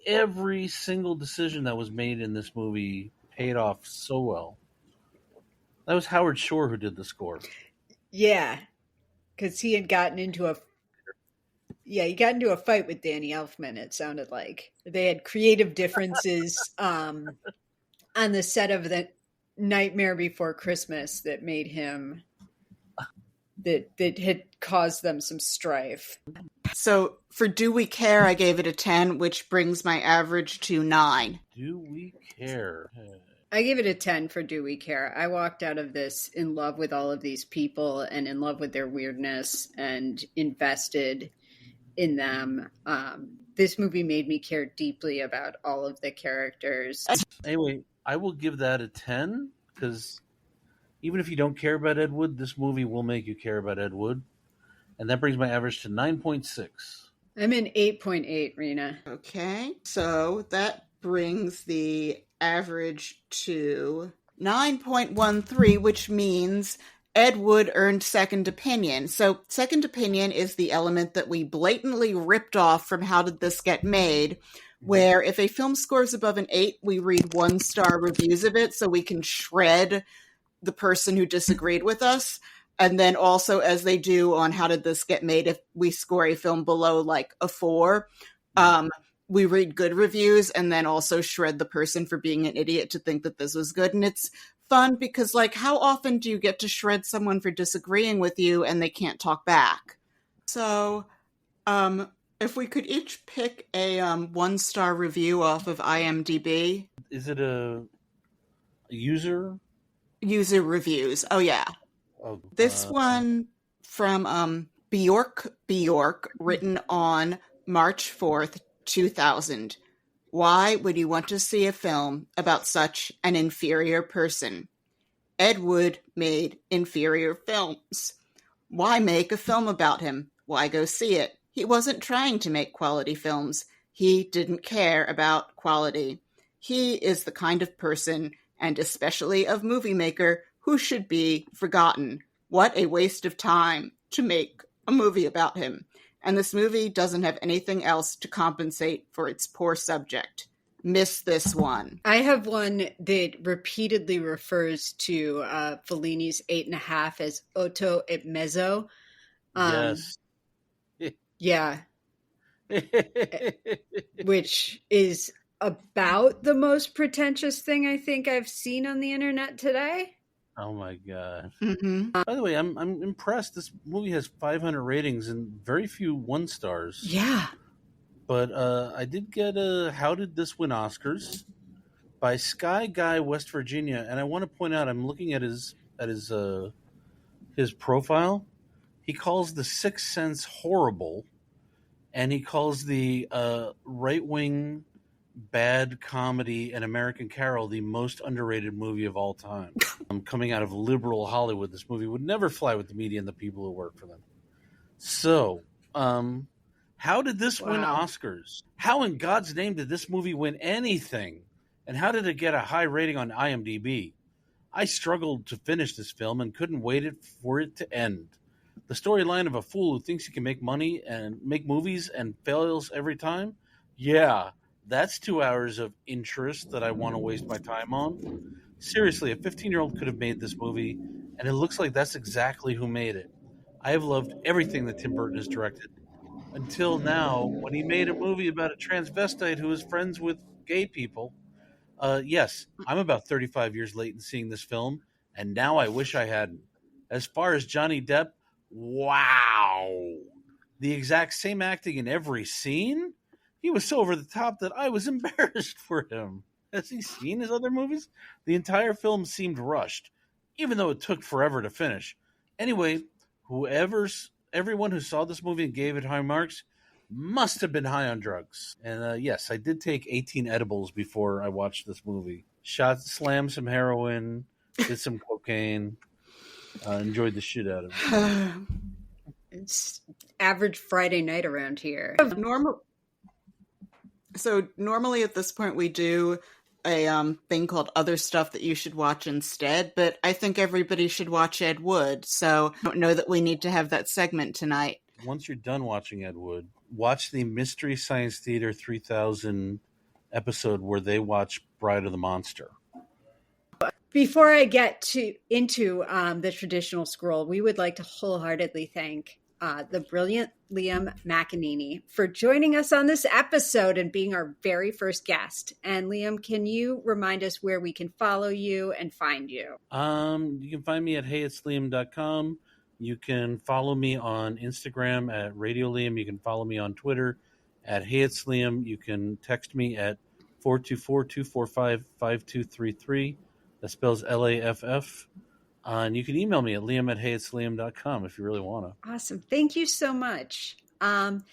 every single decision that was made in this movie paid off so well. That was Howard Shore who did the score. Yeah, because he had gotten into a fight with Danny Elfman, it sounded like. They had creative differences on the set of The Nightmare Before Christmas that made him, that had caused them some strife. So for Do We Care, I gave it a 10, which brings my average to 9. Do we care? I gave it a 10 for Do We Care. I walked out of this in love with all of these people and in love with their weirdness and invested in them. This movie made me care deeply about all of the characters. Anyway, I will give that a 10 because even if you don't care about Ed Wood, this movie will make you care about Ed Wood. And that brings my average to 9.6. I'm in 8.8, Rena. Okay, so that brings the average to 9.13, which means Ed Wood earned second opinion. So second opinion is the element that we blatantly ripped off from How Did This Get Made, where if a film scores above an 8, we read 1-star reviews of it so we can shred the person who disagreed with us. And then also, as they do on How Did This Get Made, if we score a film below like a 4, we read good reviews and then also shred the person for being an idiot to think that this was good. And it's fun because, like, how often do you get to shred someone for disagreeing with you and they can't talk back? So, if we could each pick a 1-star review off of IMDb. Is it a user? User reviews. Oh, yeah. Oh, This one from Bjork, written on March 4th, 2000. Why would you want to see a film about such an inferior person? Ed Wood made inferior films. Why make a film about him? Why go see it? He wasn't trying to make quality films. He didn't care about quality. He is the kind of person, and especially of movie maker, who should be forgotten. What a waste of time to make a movie about him. And this movie doesn't have anything else to compensate for its poor subject. Miss this one. I have one that repeatedly refers to Fellini's 8.5 as Otto et Mezzo. Yes. Yeah. Which is about the most pretentious thing I think I've seen on the internet today. Oh my god! Mm-hmm. By the way, I'm impressed. This movie has 500 ratings and very few 1-stars. Yeah, but I did get a "How Did This Win Oscars" by Sky Guy, West Virginia, and I want to point out I'm looking at his profile. He calls The Sixth Sense horrible, and he calls the right-wing bad comedy and American Carol the most underrated movie of all time. Coming out of liberal Hollywood, this movie would never fly with the media and the people who work for them. So, how did this win Oscars? How in God's name did this movie win anything? And how did it get a high rating on IMDb? I struggled to finish this film and couldn't wait for it to end. The storyline of a fool who thinks he can make money and make movies and fails every time? Yeah, that's 2 hours of interest that I want to waste my time on. Seriously, a 15-year-old could have made this movie, and it looks like that's exactly who made it. I have loved everything that Tim Burton has directed. Until now, when he made a movie about a transvestite who is friends with gay people. Yes, I'm about 35 years late in seeing this film, and now I wish I hadn't. As far as Johnny Depp, wow. The exact same acting in every scene? He was so over the top that I was embarrassed for him. Has he seen his other movies? The entire film seemed rushed, even though it took forever to finish. Anyway, everyone who saw this movie and gave it high marks must have been high on drugs. And yes, I did take 18 edibles before I watched this movie. Slammed some heroin, did some cocaine, enjoyed the shit out of it. It's average Friday night around here. So normally at this point we do a thing called Other Stuff That You Should Watch Instead, but I think everybody should watch Ed Wood, so I don't know that we need to have that segment tonight. Once you're done watching Ed Wood, watch the Mystery Science Theater 3000 episode where they watch Bride of the Monster. Before I get into the traditional scroll, we would like to wholeheartedly thank the brilliant Liam McEneaney for joining us on this episode and being our very first guest. And Liam, can you remind us where we can follow you and find you? You can find me at heyitsliam.com. You can follow me on Instagram at Radio Liam. You can follow me on Twitter at heyitsliam. You can text me at 424-245-5233. That spells LAFF. And you can email me at liam@heyitsliam.com if you really want to. Awesome. Thank you so much. And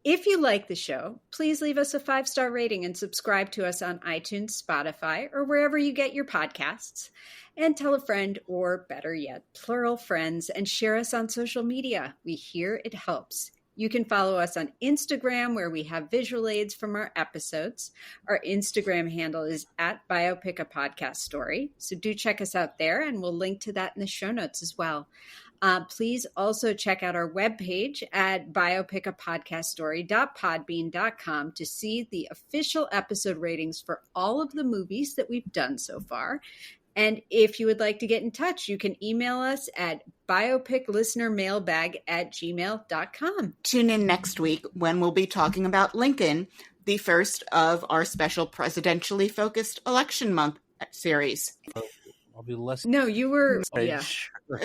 if you like the show, please leave us a 5-star rating and subscribe to us on iTunes, Spotify, or wherever you get your podcasts. And tell a friend, or better yet, plural friends, and share us on social media. We hear it helps. You can follow us on Instagram, where we have visual aids from our episodes. Our Instagram handle is at Biopic, a podcast story. So do check us out there, and we'll link to that in the show notes as well. Please also check out our webpage at biopicapodcaststory.podbean.com to see the official episode ratings for all of the movies that we've done so far. And if you would like to get in touch, you can email us at biopiclistenermailbag@gmail.com. Tune in next week when we'll be talking about Lincoln, the first of our special presidentially focused election month series. I'll be less. No, you were. Yeah. Sure.